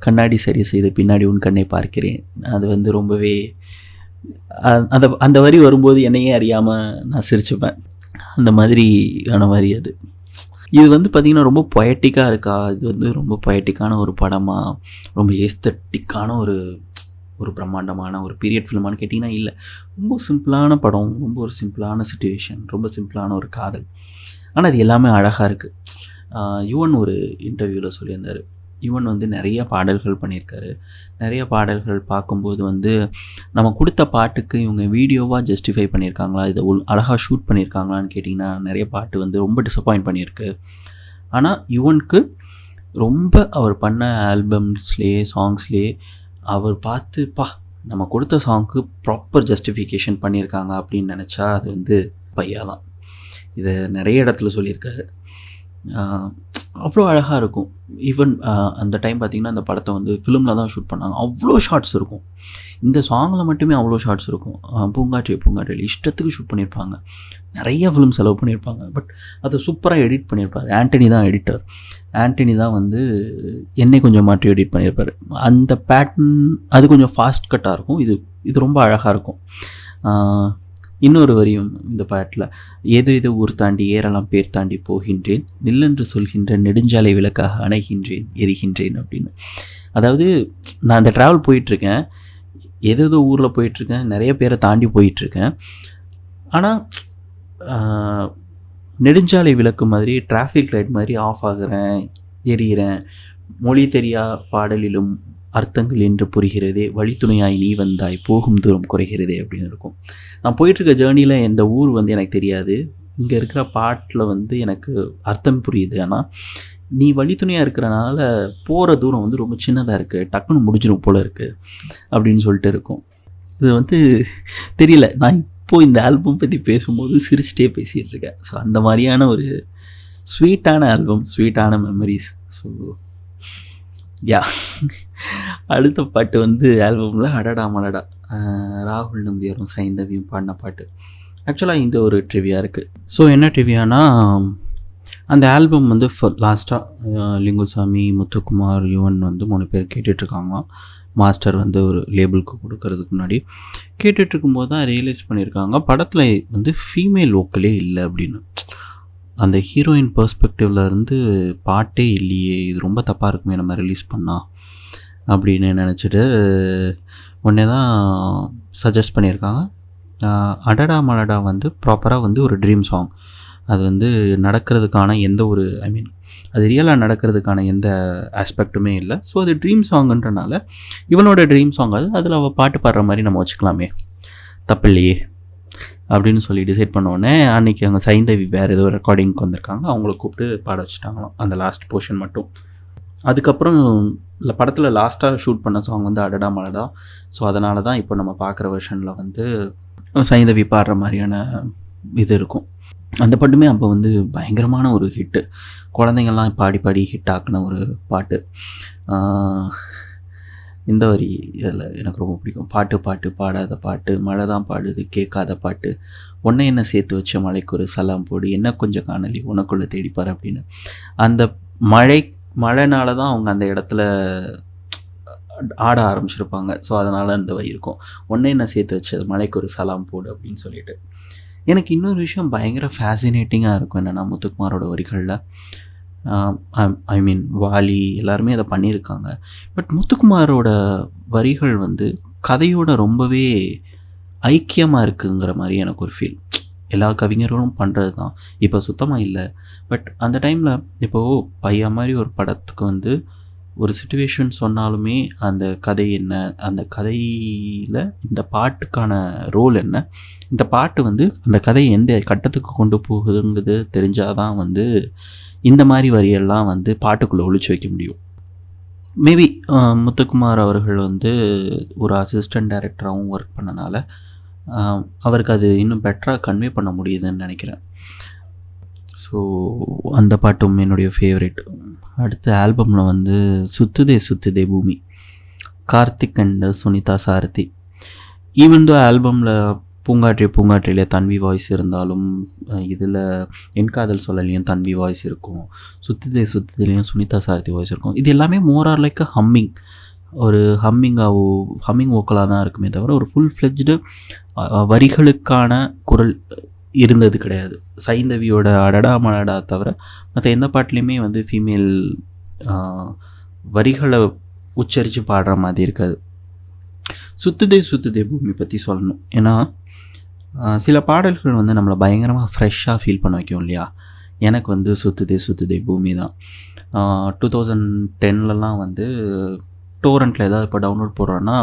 கண்ணாடி சரி செய்து பின்னாடி உன் கண்ணை பார்க்கிறேன், அது வந்து ரொம்பவே அந்த அந்த வரி வரும்போது என்னையே அறியாமல் நான் சிரிச்சுப்பேன். அந்த மாதிரியான வரி அது. இது வந்து பார்த்திங்கன்னா ரொம்ப பொயட்டிக்காக இருக்கா, இது வந்து ரொம்ப பொயட்டிக்கான ஒரு படமாக, ரொம்ப ஏஸ்தட்டிக்கான ஒரு பிரம்மாண்டமான ஒரு பீரியட் ஃபிலிமானு கேட்டிங்கன்னா இல்லை. ரொம்ப சிம்பிளான படம், ரொம்ப ஒரு சிம்பிளான சிச்சுவேஷன், ரொம்ப சிம்பிளான ஒரு காதல். ஆனால் அது எல்லாமே அழகாக இருக்குது. யுவன் ஒரு இன்டர்வியூவில் சொல்லியிருந்தார், யுவன் வந்து நிறைய பாடல்கள் பண்ணியிருக்காரு. நிறைய பாடல்கள் பார்க்கும்போது வந்து நம்ம கொடுத்த பாட்டுக்கு இவங்க வீடியோவாக ஜஸ்டிஃபை பண்ணியிருக்காங்களா, இதை அழகாக ஷூட் பண்ணியிருக்காங்களான்னு கேட்டிங்கன்னா நிறைய பாட்டு வந்து ரொம்ப டிசப்பாயிண்ட் பண்ணியிருக்கு. ஆனால் யுவனுக்கு ரொம்ப அவர் பண்ண ஆல்பம்ஸ்லேயே சாங்ஸ்லேயே அவர் பார்த்து நம்ம கொடுத்த சாங்க்கு ப்ராப்பர் ஜஸ்டிஃபிகேஷன் பண்ணியிருக்காங்க அப்படின்னு நினச்சா அது வந்து பையா தான். இதை நிறைய இடத்துல சொல்லியிருக்காரு. அவ்வளோ அழகாக இருக்கும். ஈவன் அந்த டைம் பார்த்திங்கன்னா அந்த படத்தை வந்து ஃபிலிமில் தான் ஷூட் பண்ணாங்க. அவ்வளோ ஷார்ட்ஸ் இருக்கும். இந்த சாங்கில் மட்டுமே அவ்வளோ ஷார்ட்ஸ் இருக்கும். பூங்காற்றில் இஷ்டத்துக்கு ஷூட் பண்ணியிருப்பாங்க. நிறைய ஃபிலிம் செலவு பண்ணியிருப்பாங்க. பட் அதை சூப்பராக எடிட் பண்ணியிருப்பார். ஆண்டனி தான் எடிட்டர். ஆண்டனி தான் வந்து என்னை கொஞ்சம் மாற்றி எடிட் பண்ணியிருப்பார். அந்த பேட்டர்ன் அது கொஞ்சம் ஃபாஸ்ட் கட்டாக இருக்கும். இது ரொம்ப அழகாக இருக்கும். இன்னொரு வரியும் இந்த பாட்டில், ஏதோ ஊர் தாண்டி ஏறலாம் பேர் தாண்டி போகின்றேன், நில்லென்று சொல்கின்ற நெடுஞ்சாலை விளக்காக அணைகின்றேன் எரிகின்றேன் அப்படின்னு. அதாவது நான் அந்த ட்ராவல் போயிட்டுருக்கேன், ஏதோ ஊரில் போயிட்டுருக்கேன், நிறைய பேரை தாண்டி போயிட்டுருக்கேன். ஆனால் நெடுஞ்சாலை விளக்கு மாதிரி டிராஃபிக் லைட் மாதிரி ஆஃப் ஆகுறேன், எரிகிறேன். மொழி தெரியா பாடலிலும் அர்த்தங்கள் என்று புரிகிறதே, வழித்துணையாய் நீ வந்தாய், போகும் தூரம் குறைகிறதே அப்படின்னு இருக்கும். நான் போயிட்டுருக்க ஜேர்னியில் எந்த ஊர் வந்து எனக்கு தெரியாது. இங்கே இருக்கிற பாட்டில் வந்து எனக்கு அர்த்தம் புரியுது. ஆனால் நீ வழித்துணையாக இருக்கிறனால போகிற தூரம் வந்து ரொம்ப சின்னதாக இருக்குது, டக்குன்னு முடிஞ்சிடும் போல் இருக்குது அப்படின்னு சொல்லிட்டு இருக்கும். இது வந்து தெரியல, நான் இப்போது இந்த ஆல்பம் பற்றி பேசும்போது சிரிச்சிட்டே பேசிகிட்டு இருக்கேன். ஸோ அந்த மாதிரியான ஒரு ஸ்வீட்டான ஆல்பம், ஸ்வீட்டான மெமரிஸ். ஸோ யா, அடுத்த பாட்டு வந்து ஆல்பமில் அடடா மலடா, ராகுல் நம்பியாரும் சைந்தவியும் பாடின பாட்டு. ஆக்சுவலாக இந்த ஒரு ட்ரிவியா இருக்குது. ஸோ என்ன ட்ரிவியானா, அந்த ஆல்பம் வந்து லாஸ்ட்டாக லிங்குசாமி, முத்துக்குமார், யுவன் வந்து 3 பேர் கேட்டுட்ருக்காங்களாம். மாஸ்டர் வந்து ஒரு லேபிளுக்கு கொடுக்கறதுக்கு முன்னாடி கேட்டுட்ருக்கும்போது தான் ரியலைஸ் பண்ணியிருக்காங்க படத்தில் வந்து ஃபீமேல் வோக்கலே இல்லை அப்படின்னு. அந்த ஹீரோயின் பெர்ஸ்பெக்டிவில் இருந்து பாட்டே இல்லையே, இது ரொம்ப தப்பாக இருக்குமே நம்ம ரிலீஸ் பண்ணால் அப்படின்னு நினச்சிட்டு உடனே தான் சஜஸ்ட் பண்ணியிருக்காங்க. அடடா மலடா வந்து ப்ராப்பராக வந்து ஒரு ட்ரீம் சாங். அது வந்து நடக்கிறதுக்கான எந்த ஒரு அது ரியலாக நடக்கிறதுக்கான எந்த ஆஸ்பெக்ட்டுமே இல்லை. ஸோ அது ட்ரீம் சாங்குன்றனால இவனோட ட்ரீம் சாங் அது, அதில் அவள் பாட்டு பாடுற மாதிரி நம்ம வச்சுக்கலாமே, தப்பில்லையே அப்படின்னு சொல்லி டிசைட் பண்ணோடனே அன்றைக்கி அங்கே சைந்தவி வேறு ஏதோ ரெக்கார்டிங்க்கு வந்திருக்காங்க, அவங்கள கூப்பிட்டு பாட வச்சுட்டாங்களாம் அந்த லாஸ்ட் போர்ஷன் மட்டும். அதுக்கப்புறம் இல்லை படத்தில் லாஸ்ட்டாக ஷூட் பண்ண சாங் வந்து அடடா மலடா. ஸோ அதனால தான் இப்போ நம்ம பார்க்குற வெர்ஷனில் வந்து சைந்தவி பாடுற மாதிரியான இது இருக்கும். அந்த பாட்டுமே அப்போ வந்து பயங்கரமான ஒரு ஹிட்டு, குழந்தைங்கள்லாம் பாடி பாடி ஹிட் ஆக்கின ஒரு பாட்டு. இந்த வரி இதில் எனக்கு ரொம்ப பிடிக்கும். பாட்டு பாடாத பாட்டு, மழை தான் பாடுது கேட்காத பாட்டு, உன்னை என்ன சேர்த்து வச்ச மழைக்கு ஒரு சலாம் போடு, என்ன கொஞ்சம் காணலி உனக்குள்ளே தேடிப்பார் அப்படின்னு. அந்த மழைனால தான் அவங்க அந்த இடத்துல ஆட ஆரம்பிச்சிருப்பாங்க. ஸோ அதனால் அந்த வரி இருக்கும், உன்னை என்ன சேர்த்து வச்சது மழைக்கு ஒரு சலாம் போடு அப்படின்னு சொல்லிட்டு. எனக்கு இன்னொரு விஷயம் பயங்கர ஃபேசினேட்டிங்காக இருக்கும் என்னென்னா, முத்துக்குமாரோட வரிகளில் வாலி எல்லாருமே அதை பண்ணியிருக்காங்க. பட் முத்துக்குமாரோட வரிகள் வந்து கதையோட ரொம்பவே ஐக்கியமாக இருக்குங்கிற மாதிரி எனக்கு ஒரு ஃபீல். எல்லா கவிஞர்களும் பண்ணுறது தான், இப்போ சுத்தமாக இல்லை. பட் அந்த டைமில் இப்போது பையா மாதிரி ஒரு படத்துக்கு வந்து ஒரு சிச்சுவேஷன் சொன்னாலுமே அந்த கதை என்ன, அந்த கதையில் இந்த பாட்டுக்கான ரோல் என்ன, இந்த பாட்டு வந்து அந்த கதையை எந்த கட்டத்துக்கு கொண்டு போகுதுங்கிறது தெரிஞ்சால் தான் வந்து இந்த மாதிரி வரியெல்லாம் வந்து பாட்டுக்குள்ளே ஒழிச்சு வைக்க முடியும். மேபி முத்துக்குமார் அவர்கள் வந்து ஒரு அசிஸ்டன்ட் டைரக்டராகவும் ஒர்க் பண்ணனால அவருக்கு அது இன்னும் பெட்டராக கன்வே பண்ண முடியுதுன்னு நினைக்கிறேன். ஸோ அந்த பாட்டும் என்னுடைய ஃபேவரட். அடுத்த ஆல்பமில் வந்து சுத்துதே பூமி, Karthik and Sunitha Sarathi. Even though ஆல்பமில் பூங்காற்றிலே தன்வி வாய்ஸ் இருந்தாலும், இதில் என் காதல் சொல்லலையும் தன்வி வாய்ஸ் இருக்கும், சுத்துதேலையும் சுனிதா சாரதி வாய்ஸ் இருக்கும். இது எல்லாமே மோர் ஆர் லைக் ஹம்மிங், ஒரு ஹம்மிங் வோக்கலாக தான் இருக்குமே தவிர ஒரு ஃபுல் ஃப்ளெஜ்டு வரிகளுக்கான குரல் இருந்தது கிடையாது. சைந்தவியோட அடடா மடடா தவிர மற்ற எந்த பாட்டுலேயுமே வந்து ஃபீமேல் வரிகளை உச்சரித்து பாடுற மாதிரி இருக்காது. சுத்துதே பூமி பற்றி சொல்லணும். ஏன்னா சில பாடல்கள் வந்து நம்மளை பயங்கரமாக ஃப்ரெஷ்ஷாக ஃபீல் பண்ண வைக்கும் இல்லையா. எனக்கு வந்து சுத்துதே பூமி தான். 2010லலாம் வந்து டோரண்ட்டில் ஏதாவது இப்போ டவுன்லோட் போடுறோன்னா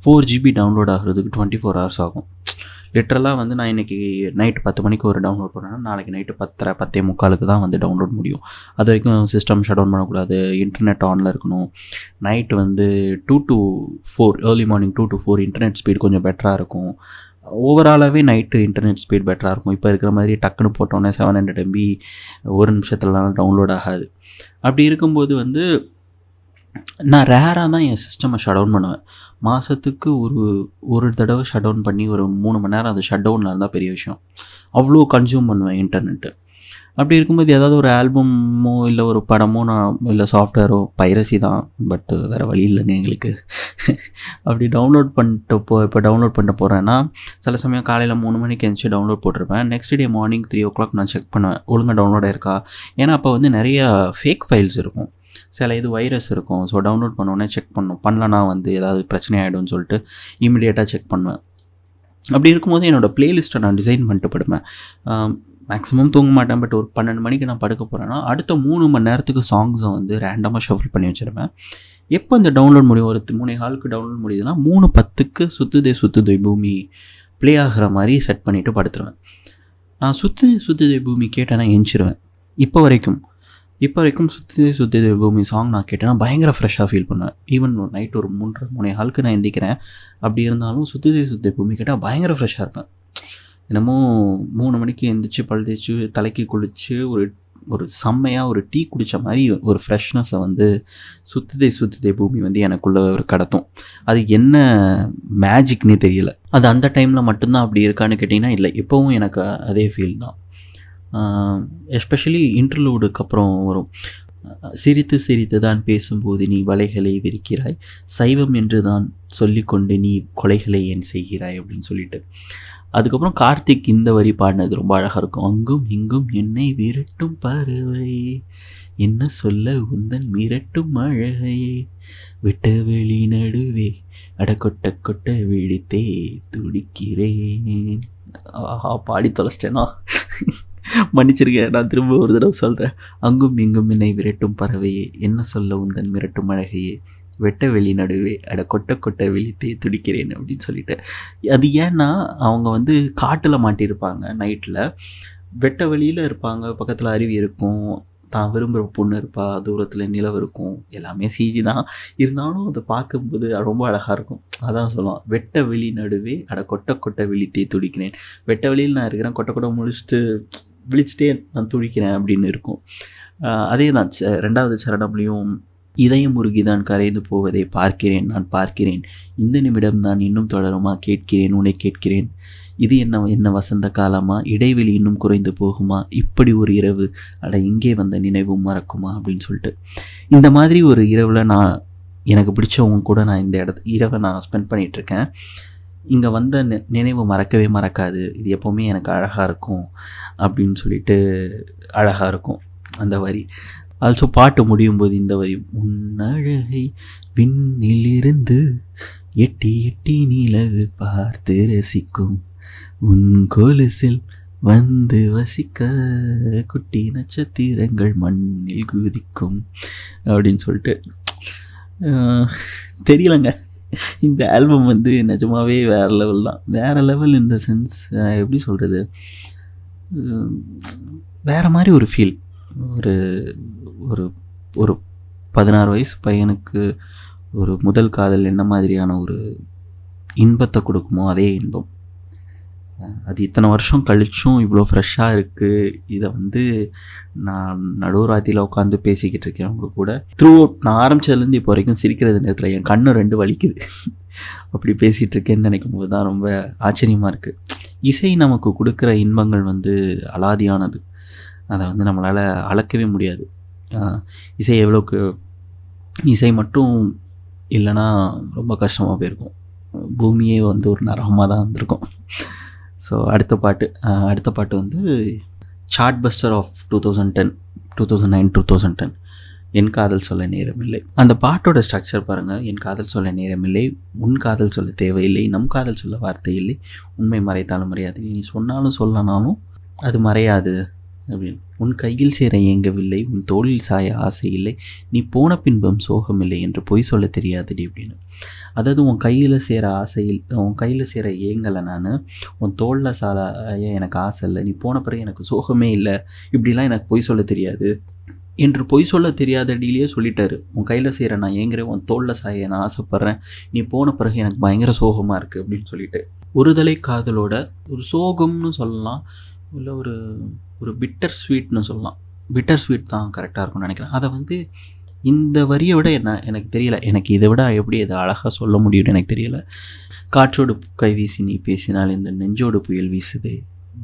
4 GB டவுன்லோட் ஆகிறதுக்கு 24 hours ஆகும். லிட்ரலாக வந்து நான் இன்றைக்கி நைட்டு 10 மணிக்கு ஒரு டவுன்லோட் பண்ணுறேன்னா நாளைக்கு நைட்டு 10:45 தான் வந்து டவுன்லோட் முடியும். அது வரைக்கும் சிஸ்டம் ஷட் டவுன் பண்ணக்கூடாது, இன்டர்நெட் ஆனில் இருக்கணும். நைட்டு வந்து 2 to 4 early morning 2 to 4 internet speed கொஞ்சம் பெட்டராக இருக்கும். ஓவராலாகவே நைட்டு இன்டர்நெட் ஸ்பீட் பெட்டராக இருக்கும். இப்போ இருக்கிற மாதிரி டக்குன்னு போட்டோன்னே 700 MB ஒரு நிமிஷத்துலலாம் டவுன்லோட் ஆகாது. அப்படி இருக்கும்போது வந்து நான் ரேராக தான் என் சிஸ்டமை ஷட் டவுன் பண்ணுவேன். மாதத்துக்கு ஒரு தடவை ஷட் டவுன் பண்ணி ஒரு 3 மணி நேரம் அது ஷட் டவுனில் இருந்தால் பெரிய விஷயம். அவ்வளோ கன்சியூம் பண்ணுவேன் இன்டர்நெட்டு. அப்படி இருக்கும்போது ஏதாவது ஒரு ஆல்பமோ இல்லை ஒரு படமோ இல்லை சாஃப்ட்வேரோ பைரசி தான், பட் வேறு வழி இல்லைங்க எங்களுக்கு. அப்படி டவுன்லோட் இப்போ டவுன்லோட் பண்ணிட்டு போகிறேன்னா சில சமயம் காலையில் 3 மணிக்கு எழுந்துச்சி டவுன்லோட் போட்டிருப்பேன். நெக்ஸ்ட் டே மார்னிங் 3 o'clock நான் செக் பண்ணுவேன் ஒழுங்காக டவுன்லோட் ஆயிருக்கா. ஏன்னா அப்போ வந்து நிறைய ஃபேக் ஃபைல்ஸ் இருக்கும், சில இது வைரஸ் இருக்கும். ஸோ டவுன்லோட் பண்ணோன்னே செக் பண்ணலன்னா வந்து ஏதாவது பிரச்சனை ஆகிடும்னு சொல்லிட்டு இமீடியட்டாக செக் பண்ணுவேன். அப்படி இருக்கும்போது என்னோடய ப்ளேலிஸ்ட்டை நான் டிசைன் பண்ணிட்டு படுப்பேன். மேக்ஸிமம் தூங்க மாட்டேன், பட் ஒரு 12 மணிக்கு நான் படுக்க போகிறேன்னா அடுத்த 3 மணி நேரத்துக்கு சாங்ஸை வந்து ரேண்டமாக ஷஃபில் பண்ணி வச்சுருப்பேன். எப்போ இந்த டவுன்லோட் முடியும், ஒரு 3:15 டவுன்லோட் முடியுதுன்னா 3:10 சுத்துதே பூமி ப்ளே ஆகிற மாதிரி செட் பண்ணிவிட்டு படுத்துருவேன். நான் சுத்துதே பூமி கேட்டேன்னா எஞ்சிருவேன். இப்போ வரைக்கும் சுத்துதே பூமி சாங் நான் கேட்டேன்னா பயங்கர ஃப்ரெஷ்ஷாக ஃபீல் பண்ணுவேன். ஈவன் நைட் ஒரு 3:30 நான் எந்திக்கிறேன். அப்படி இருந்தாலும் சுத்துதே பூமி கேட்டால் பயங்கர ஃப்ரெஷ்ஷாக இருப்பேன். என்னமோ 3 மணிக்கு எந்திரிச்சு பல் தேய்ச்சி தலைக்கு குளித்து ஒரு செம்மையாக ஒரு டீ குடித்த மாதிரி ஒரு ஃப்ரெஷ்னஸை வந்து சுத்துதே பூமி வந்து எனக்குள்ளே ஒரு கடத்தும். அது என்ன மேஜிக்னே தெரியல. அது அந்த டைமில் மட்டும்தான் அப்படி இருக்கான்னு கேட்டிங்கன்னா இல்லை, எப்போவும் எனக்கு அதே ஃபீல் தான். எஸ்பெஷலி இன்டர்லூடுக்கு அப்புறம் வரும், சிரித்து தான் பேசும்போது நீ வலைகளை விரிக்கிறாய், சைவம் என்று தான் சொல்லிக்கொண்டு நீ கொலைகளை ஏன் செய்கிறாய் அப்படின்னு சொல்லிட்டு. அதுக்கப்புறம் கார்த்திக் இந்த வரி பாடினது ரொம்ப அழகாக இருக்கும். அங்கும் இங்கும் என்னை விரட்டும் பறவை, என்ன சொல்ல உந்தன் மிரட்டும் அழகையே, விட்ட வெளி நடுவே அட கொட்ட விழித்தே துடிக்கிறேன். பாடி தொலைச்சிட்டேனா, மன்னிச்சிருக்கேன். நான் திரும்ப ஒரு தடவை சொல்கிறேன். அங்கும் இங்கும் என்னை விரட்டும் பறவையே, என்ன சொல்ல உந்தன் மிரட்டும் அழகையே, வெட்ட வெளி நடுவே அட கொட்ட வெளித்தே துடிக்கிறேன் அப்படின்னு சொல்லிட்டு. அது ஏன்னா அவங்க வந்து காட்டில் மாட்டியிருப்பாங்க, நைட்டில் வெட்ட வெளியில் இருப்பாங்க, பக்கத்தில் அருவி இருக்கும், தான் விரும்புகிற பொண்ணு இருப்பா, தூரத்தில் நிலவு இருக்கும், எல்லாமே சிஜி தான். இருந்தாலும் அதை பார்க்கும்போது ரொம்ப அழகாக இருக்கும். அதான் சொல்லுவான், வெட்ட வெளி நடுவே அட கொட்ட வெளித்தே துடிக்கிறேன். வெட்ட வெளியில் நான் இருக்கிறேன், கொட்ட முடிச்சுட்டு விழிச்சிட்டே நான் துடிக்கிறேன் அப்படின்னு இருக்கும். அதே தான் 2வது சரணம்லேயும், இதயம் முருகிதான் கரைந்து போவதை நான் பார்க்கிறேன், இந்த நிமிடம் தான் இன்னும் தொடருமா, கேட்கிறேன் உன்னை கேட்கிறேன், இது என்ன வசந்த காலமா, இடைவெளி இன்னும் குறைந்து போகுமா, இப்படி ஒரு இரவு அட இங்கே வந்த நினைவும் மறக்குமா அப்படின்னு சொல்லிட்டு. இந்த மாதிரி ஒரு இரவில் எனக்கு பிடிச்சவங்க கூட நான் இந்த இரவை நான் ஸ்பெண்ட் பண்ணிகிட்ருக்கேன். இங்கே வந்த நினைவு மறக்கவே மறக்காது, இது எப்போவுமே எனக்கு அழகாக இருக்கும் அப்படின்னு சொல்லிட்டு அழகாக இருக்கும் அந்த வரி. ஆல்சோ பாட்டு முடியும் போது இந்த வரி, உன்னழகை விண்ணிலிருந்து எட்டி நிலவு பார்த்து ரசிக்கும், உன் கொலுசில் வந்து வசிக்க குட்டி நட்சத்திரங்கள் மண்ணில் குதிக்கும் அப்படின்னு சொல்லிட்டு. தெரியலங்க, இந்த ஆல்பம் வந்து நிஜமாகவே வேறு லெவல் தான். வேறு லெவல் இந்த சென்ஸ் எப்படி சொல்கிறது, வேறு மாதிரி ஒரு ஃபீல். ஒரு 16 வயசு பையனுக்கு ஒரு முதல் காதல் என்ன மாதிரியான ஒரு இன்பத்தை கொடுக்குமோ அதே இன்பம். அது இத்தனை வருஷம் கழிச்சும் இவ்வளோ ஃப்ரெஷ்ஷாக இருக்குது. இதை வந்து நான் நடுராத்திரியில் உட்காந்து பேசிக்கிட்டு இருக்கேன் அவங்க கூட. நான் ஆரம்பித்ததுலேருந்து இப்போ வரைக்கும் சிரிக்கிறது நேரத்தில் என் கண்ணு 2 வலிக்குது. அப்படி பேசிகிட்டு இருக்கேன்னு நினைக்கும் போது தான் ரொம்ப ஆச்சரியமாக இருக்குது. இசை நமக்கு கொடுக்குற இன்பங்கள் வந்து அலாதியானது. அதை வந்து நம்மளால் அளக்கவே முடியாது. இசை எவ்வளோக்கு இசை மட்டும் இல்லைன்னா ரொம்ப கஷ்டமாக போயிருக்கும். பூமியே வந்து ஒரு நரகமாக தான் இருந்திருக்கும். ஸோ அடுத்த பாட்டு வந்து சார்ட் பஸ்டர் ஆஃப் 2009 2010 என் காதல் சொல்ல நேரமில்லை. அந்த பாட்டோட ஸ்ட்ரக்சர் பாருங்கள். என் காதல் சொல்ல நேரமில்லை, உன் காதல் சொல்ல தேவையில்லை, நம் காதல் சொல்ல வார்த்தை இல்லை, உண்மை மறைத்தாலும் மறையாது, நீ சொன்னாலும் சொல்லனாலும் அது மறையாது அப்படின்னு. உன் கையில் சேர ஏங்கவில்லை, உன் தோளில் சாய ஆசை இல்லை, நீ போன பின்பம் சோகமில்லை என்று பொய் சொல்ல தெரியாதுடி அப்படின்னு. அதாவது உன் கையில் சேர ஆசையில், உன் கையில் சேர ஏங்கலை, நான் உன் தோளில் சாய எனக்கு ஆசை இல்லை, நீ போன பிறகு எனக்கு சோகமே இல்லை, இப்படிலாம் எனக்கு பொய் சொல்ல தெரியாது என்று பொய் சொல்ல தெரியாத டீலியே சொல்லிட்டாரு. உன் கையில் சேர நான் ஏங்குறேன், உன் தோளில் சாய நான் ஆசைப்பட்றேன், நீ போன பிறகு எனக்கு பயங்கர சோகமாக இருக்குது அப்படின்னு சொல்லிட்டு ஒருதலை காதலோட ஒரு சோகம்னு சொல்லலாம், இல்லை ஒரு பிட்டர் ஸ்வீட்னு சொல்லலாம். பிட்டர் ஸ்வீட் தான் கரெக்டாக இருக்கும்னு நினைக்கிறேன். அதை வந்து இந்த வரியை விட எனக்கு தெரியல, எனக்கு இதை விட எப்படி இதை அழகாக சொல்ல முடியும்னு எனக்கு தெரியல. காற்றோடு கைவீசி நீ பேசினால் இந்த நெஞ்சோடு புயல் வீசுதே,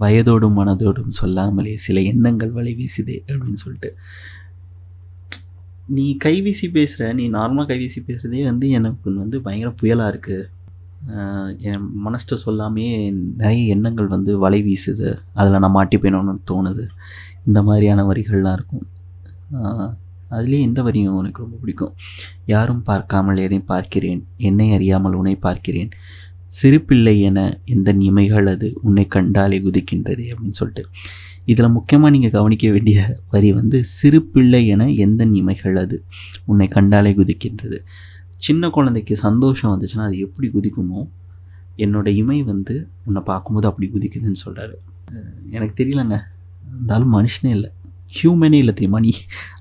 வயதோடும் மனதோடும் சொல்லாமலே சில எண்ணங்கள் வலை வீசுதே அப்படின்னு சொல்லிட்டு, நீ கைவீசி பேசுகிற, நீ நார்மலாக கைவீசி பேசுகிறதே வந்து எனக்கு வந்து பயங்கர புயலாக இருக்குது, என் மனசிட்ட சொல்லாமே நிறைய எண்ணங்கள் வந்து வலை வீசுது, அதில் நான் மாட்டி போயணும்னு தோணுது. இந்த மாதிரியான வரிகள்லாம் இருக்கும். அதுலேயே இந்த வரியும் எனக்கு ரொம்ப பிடிக்கும். யாரும் பார்க்காமல் எதை பார்க்கிறேன், என்னை அறியாமல் உன்னை பார்க்கிறேன், சிறு பிள்ளை என எந்த இமைகள் அது உன்னை கண்டாலே குதிக்கின்றது அப்படின்னு சொல்லிட்டு. இதில் முக்கியமாக நீங்கள் கவனிக்க வேண்டிய வரி வந்து சிறு பிள்ளை என எந்த இமைகள் அது உன்னை கண்டாலே குதிக்கின்றது. சின்ன குழந்தைக்கு சந்தோஷம் வந்துச்சுன்னா அது எப்படி குதிக்குமோ, என்னோடய இமை வந்து உன்னை பார்க்கும்போது அப்படி குதிக்குதுன்னு சொல்கிறாரு. எனக்கு தெரியலங்க, இருந்தாலும் மனுஷனே இல்லை, ஹியூமனே இல்லை தெரியுமா நீ,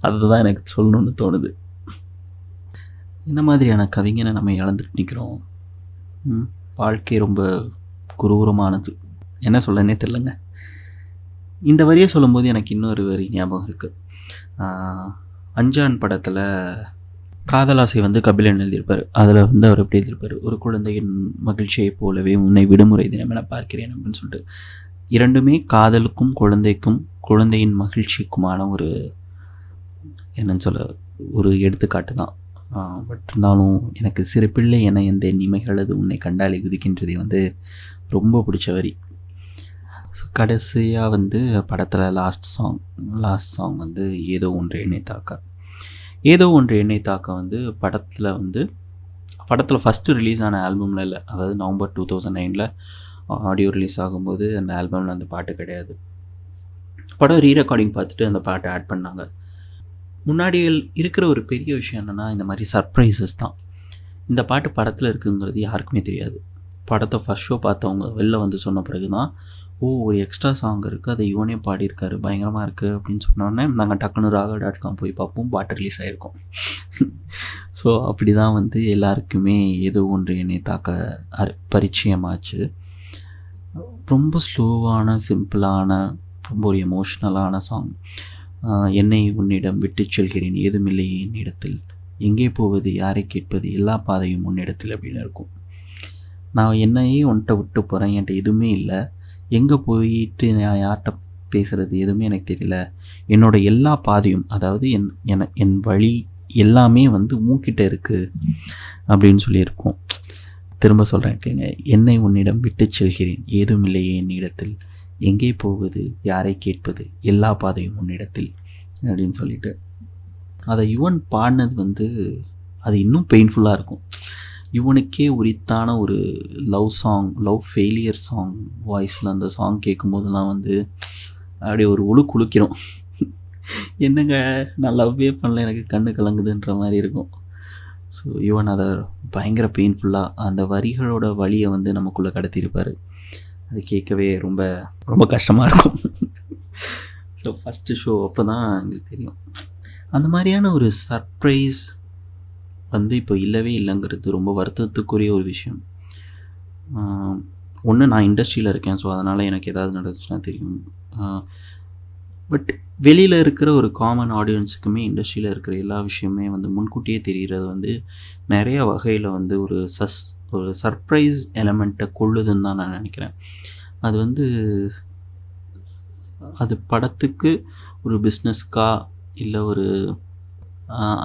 அதை தான் எனக்கு சொல்லணும்னு தோணுது. என்ன மாதிரியான கவிஞனை நம்ம இழந்துட்டு நிற்கிறோம். வாழ்க்கை ரொம்ப குரூரமானது, என்ன சொல்லனே தெரிலங்க. இந்த வரியை சொல்லும்போது எனக்கு இன்னொரு வரி ஞாபகம் இருக்குது. அஞ்சான் படத்தில் காதலாசை வந்து கபிலன் எழுதியிருப்பார். அதில் வந்து அவர் எப்படி எழுதியிருப்பார், ஒரு குழந்தையின் மகிழ்ச்சியைப் போலவே உன்னை விடுமுறை தினம் என பார்க்கிறேன் அப்படின்னு சொல்லிட்டு. இரண்டுமே காதலுக்கும் குழந்தைக்கும் குழந்தையின் மகிழ்ச்சிக்குமான ஒரு என்னன்னு சொல்ல ஒரு எடுத்துக்காட்டு தான். பட் இருந்தாலும் எனக்கு சிறு பிள்ளை என எந்த இமைகள் அது உன்னை கண்டாலே குதிக்கின்றதை வந்து ரொம்ப பிடிச்ச வரி. கடைசியாக வந்து படத்தில் லாஸ்ட் சாங் வந்து ஏதோ ஒன்று என்னை தாக்க. ஏதோ ஒன்று என்னை தாக்க வந்து படத்தில் ஃபஸ்ட்டு ரிலீஸ் ஆன ஆல்பமில் இல்லை, அதாவது நவம்பர் 2009 ஆடியோ ரிலீஸ் ஆகும்போது அந்த ஆல்பமில் அந்த பாட்டு கிடையாது. படம் ரீரெக்கார்டிங் பார்த்துட்டு அந்த பாட்டை ஆட் பண்ணாங்க. முன்னாடி இருக்கிற ஒரு பெரிய விஷயம் என்னென்னா, இந்த மாதிரி சர்ப்ரைசஸ் தான். இந்த பாட்டு படத்தில் இருக்குங்கிறது யாருக்குமே தெரியாது. படத்தை ஃபஸ்ட் ஷோ பார்த்தவங்க வெளில வந்து சொன்ன பிறகு தான், ஒரு எக்ஸ்ட்ரா சாங் இருக்குது, அதை இவனே பாடியிருக்காரு, பயங்கரமாக இருக்குது அப்படின்னு சொன்னோடனே நாங்கள் டக்குனு ராகா.com போய் பார்ப்போம், பாட்டு ரிலீஸ் ஆகிருக்கோம். ஸோ அப்படி தான் வந்து எல்லாருக்குமே ஏதோ ஒன்று என்னை தாக்க பரிச்சயமாச்சு. ரொம்ப ஸ்லோவான, சிம்பிளான, ரொம்ப ஒரு எமோஷ்னலான சாங். என்னை உன்னிடம் விட்டு செல்கிறேன், ஏதுமில்லை என்னிடத்தில், எங்கே போவது, யாரை கேட்பது, எல்லா பாதையும் உன்னிடத்தில் அப்படின்னு இருக்கும். நான் என்னையே உன்கிட்ட விட்டு போகிறேன், என்கிட்ட எதுவுமே இல்லை, எங்கே போயிட்டு நான் யார்கிட்ட பேசுகிறது எதுவுமே எனக்கு தெரியல, என்னோடய எல்லா பாதையும், அதாவது என் வழி எல்லாமே வந்து உன்கிட்ட இருக்குது அப்படின்னு சொல்லியிருக்கோம். திரும்ப சொல்கிறேன் கேளுங்க. என்னை உன்னிடம் விட்டு செல்கிறேன், ஏதும் இல்லையே என்னிடத்தில், எங்கே போவது, யாரை கேட்பது, எல்லா பாதையும் உன்னிடத்தில் அப்படின்னு சொல்லிட்டு அதை யுவன் பாடினது வந்து அது இன்னும் பெயின்ஃபுல்லாக இருக்கும். இவனுக்கே உரித்தான ஒரு லவ் ஃபெயிலியர் சாங் வாய்ஸில் அந்த சாங் கேட்கும்போதெல்லாம் வந்து அப்படியே ஒரு குலுக்கிறோம். என்னங்க நான் லவ்வே பண்ணல, எனக்கு கண்ணு கலங்குதுன்ற மாதிரி இருக்கும். ஸோ யுவன் அதை பயங்கர பெயின்ஃபுல்லாக அந்த வரிகளோட வழியை வந்து நமக்குள்ளே கடத்தியிருப்பார். அது கேட்கவே ரொம்ப ரொம்ப கஷ்டமாக இருக்கும். ஸோ ஃபஸ்ட்டு ஷோ அப்போ தான் எங்களுக்கு தெரியும். அந்த மாதிரியான ஒரு சர்ப்ரைஸ் வந்து இப்போ இல்லவே இல்லைங்கிறது ரொம்ப வருத்தத்துக்குரிய ஒரு விஷயம். ஒன்று, நான் இண்டஸ்ட்ரியில் இருக்கேன், ஸோ அதனால் எனக்கு ஏதாவது நடந்துச்சுன்னா தெரியும். பட் வெளியில் இருக்கிற ஒரு காமன் ஆடியன்ஸுக்குமே இண்டஸ்ட்ரியில் இருக்கிற எல்லா விஷயமே வந்து முன்கூட்டியே தெரிகிறது வந்து நிறைய வகையில் வந்து ஒரு சர்ப்ரைஸ் எலமெண்ட்டை கொள்ளுதுன்னு தான் நான் நினைக்கிறேன். அது வந்து அது படத்துக்கு ஒரு பிஸ்னஸ்க்கா இல்லை ஒரு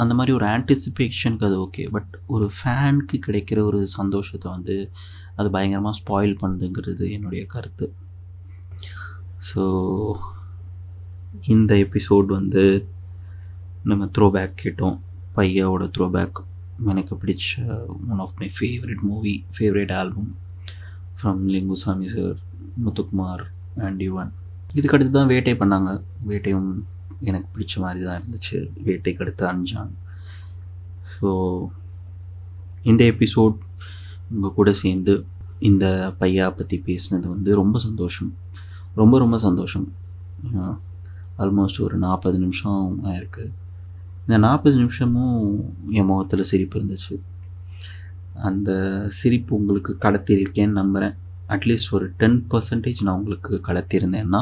அந்த மாதிரி ஒரு ஆன்டிசிபேஷனுக்கு அது ஓகே. பட் ஒரு ஃபேனுக்கு கிடைக்கிற ஒரு சந்தோஷத்தை வந்து அது பயங்கரமாக ஸ்பாயில் பண்ணுதுங்கிறது என்னுடைய கருத்து. ஸோ இந்த எபிசோட் வந்து நம்ம த்ரோபேக் கேட்டோம். பையாவோட த்ரோபேக் எனக்கு பிடிச்ச one of my favourite album from Lingusamy sir, Muthukumar and Yuvan. இதுக்கடுத்து தான் வேட்டை பண்ணாங்க. வேட்டையும் எனக்கு பிடிச்ச மாதிரி தான் இருந்துச்சு. வேட்டைக்கு அடுத்து அஞ்சான். ஸோ இந்த எபிசோட் உங்கள் கூட சேர்ந்து இந்த பையா பற்றி பேசினது வந்து ரொம்ப சந்தோஷம், ரொம்ப சந்தோஷம். ஆல்மோஸ்ட் ஒரு 40 நிமிஷம் ஆயிருக்கு. இந்த 40 நிமிஷமும் என் முகத்தில் சிரிப்பு இருந்துச்சு. அந்த சிரிப்பு உங்களுக்கு கடத்தியிருக்கேன்னு நம்புகிறேன். அட்லீஸ்ட் ஒரு 10% நான் உங்களுக்கு கடத்தியிருந்தேன்னா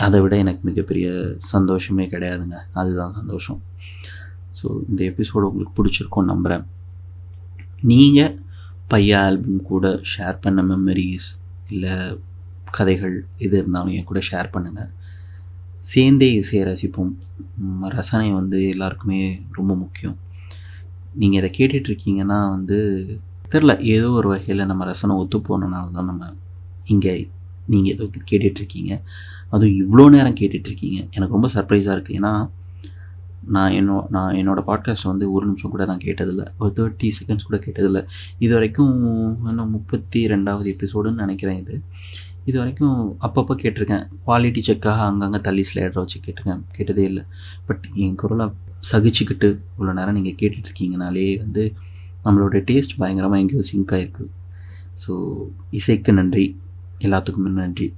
அதை விட எனக்கு மிகப்பெரிய சந்தோஷமே கிடையாதுங்க. அதுதான் சந்தோஷம். ஸோ இந்த எபிசோடு உங்களுக்கு பிடிச்சிருக்கோன்னு நம்புகிறேன். நீங்கள் பையா ஆல்பம் கூட ஷேர் பண்ண மெமரிஸ் இல்லை கதைகள் எது இருந்தாலும் என் கூட ஷேர் பண்ணுங்கள். சேர்ந்தே இசையை ரசிப்போம். ரசனை வந்து எல்லாருக்குமே ரொம்ப முக்கியம். நீங்கள் இதை கேட்டுட்ருக்கீங்கன்னா வந்து தெரில, ஏதோ ஒரு வகையில் நம்ம ரசனை ஒத்து போனனால தான் நம்ம இங்கே நீங்கள் ஏதோ கேட்டுட்ருக்கீங்க. அதுவும் இவ்வளோ நேரம் கேட்டுட்ருக்கீங்க. எனக்கு ரொம்ப சர்ப்ரைஸாக இருக்குது. ஏன்னா நான் என்னோடய பாட்காஸ்ட்டை வந்து ஒரு நிமிஷம் கூட நான் கேட்டதில்லை, ஒரு 30 செகண்ட்ஸ் கூட கேட்டதில்லை. இது வரைக்கும் இன்னும் 32வது எபிசோடுன்னு நினைக்கிறேன். இது வரைக்கும் அப்பப்போ கேட்டிருக்கேன். குவாலிட்டி செக்காக அங்கங்கே தள்ளி ஸ்லைடரை வச்சு கேட்டதே இல்லை. பட் என் குரலை சகிச்சுக்கிட்டு இவ்வளோ நேரம் நீங்கள் கேட்டுட்ருக்கீங்கனாலே வந்து நம்மளோட டேஸ்ட் பயங்கரமாக எங்கேயோ சிங்க் ஆகிருக்கு. ஸோ இசைக்கு நன்றி, எல்லாத்துக்குமே நன்றி.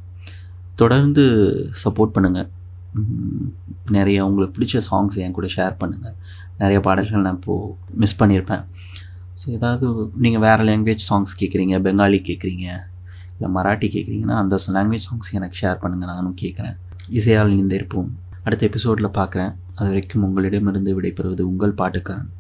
தொடர்ந்து சப்போர்ட் பண்ணுங்கள். நிறைய உங்களுக்கு பிடிச்ச சாங்ஸ் என் கூட ஷேர் பண்ணுங்கள். நிறைய பாடல்கள் நான் இப்போது மிஸ் பண்ணியிருப்பேன். ஸோ ஏதாவது நீங்கள் வேறு லாங்குவேஜ் சாங்ஸ் கேட்குறீங்க, பெங்காலி கேட்குறீங்க, இல்லை மராட்டி கேட்குறீங்கன்னா அந்த லாங்குவேஜ் சாங்ஸ் எனக்கு ஷேர் பண்ணுங்கள், நானும் கேட்குறேன். இசையால் இணைந்திருப்போம். அடுத்த எபிசோடில் பார்க்குறேன். அது வரைக்கும் உங்களிடமிருந்து விடைபெறுவது உங்கள் பாட்டுக்காரன்.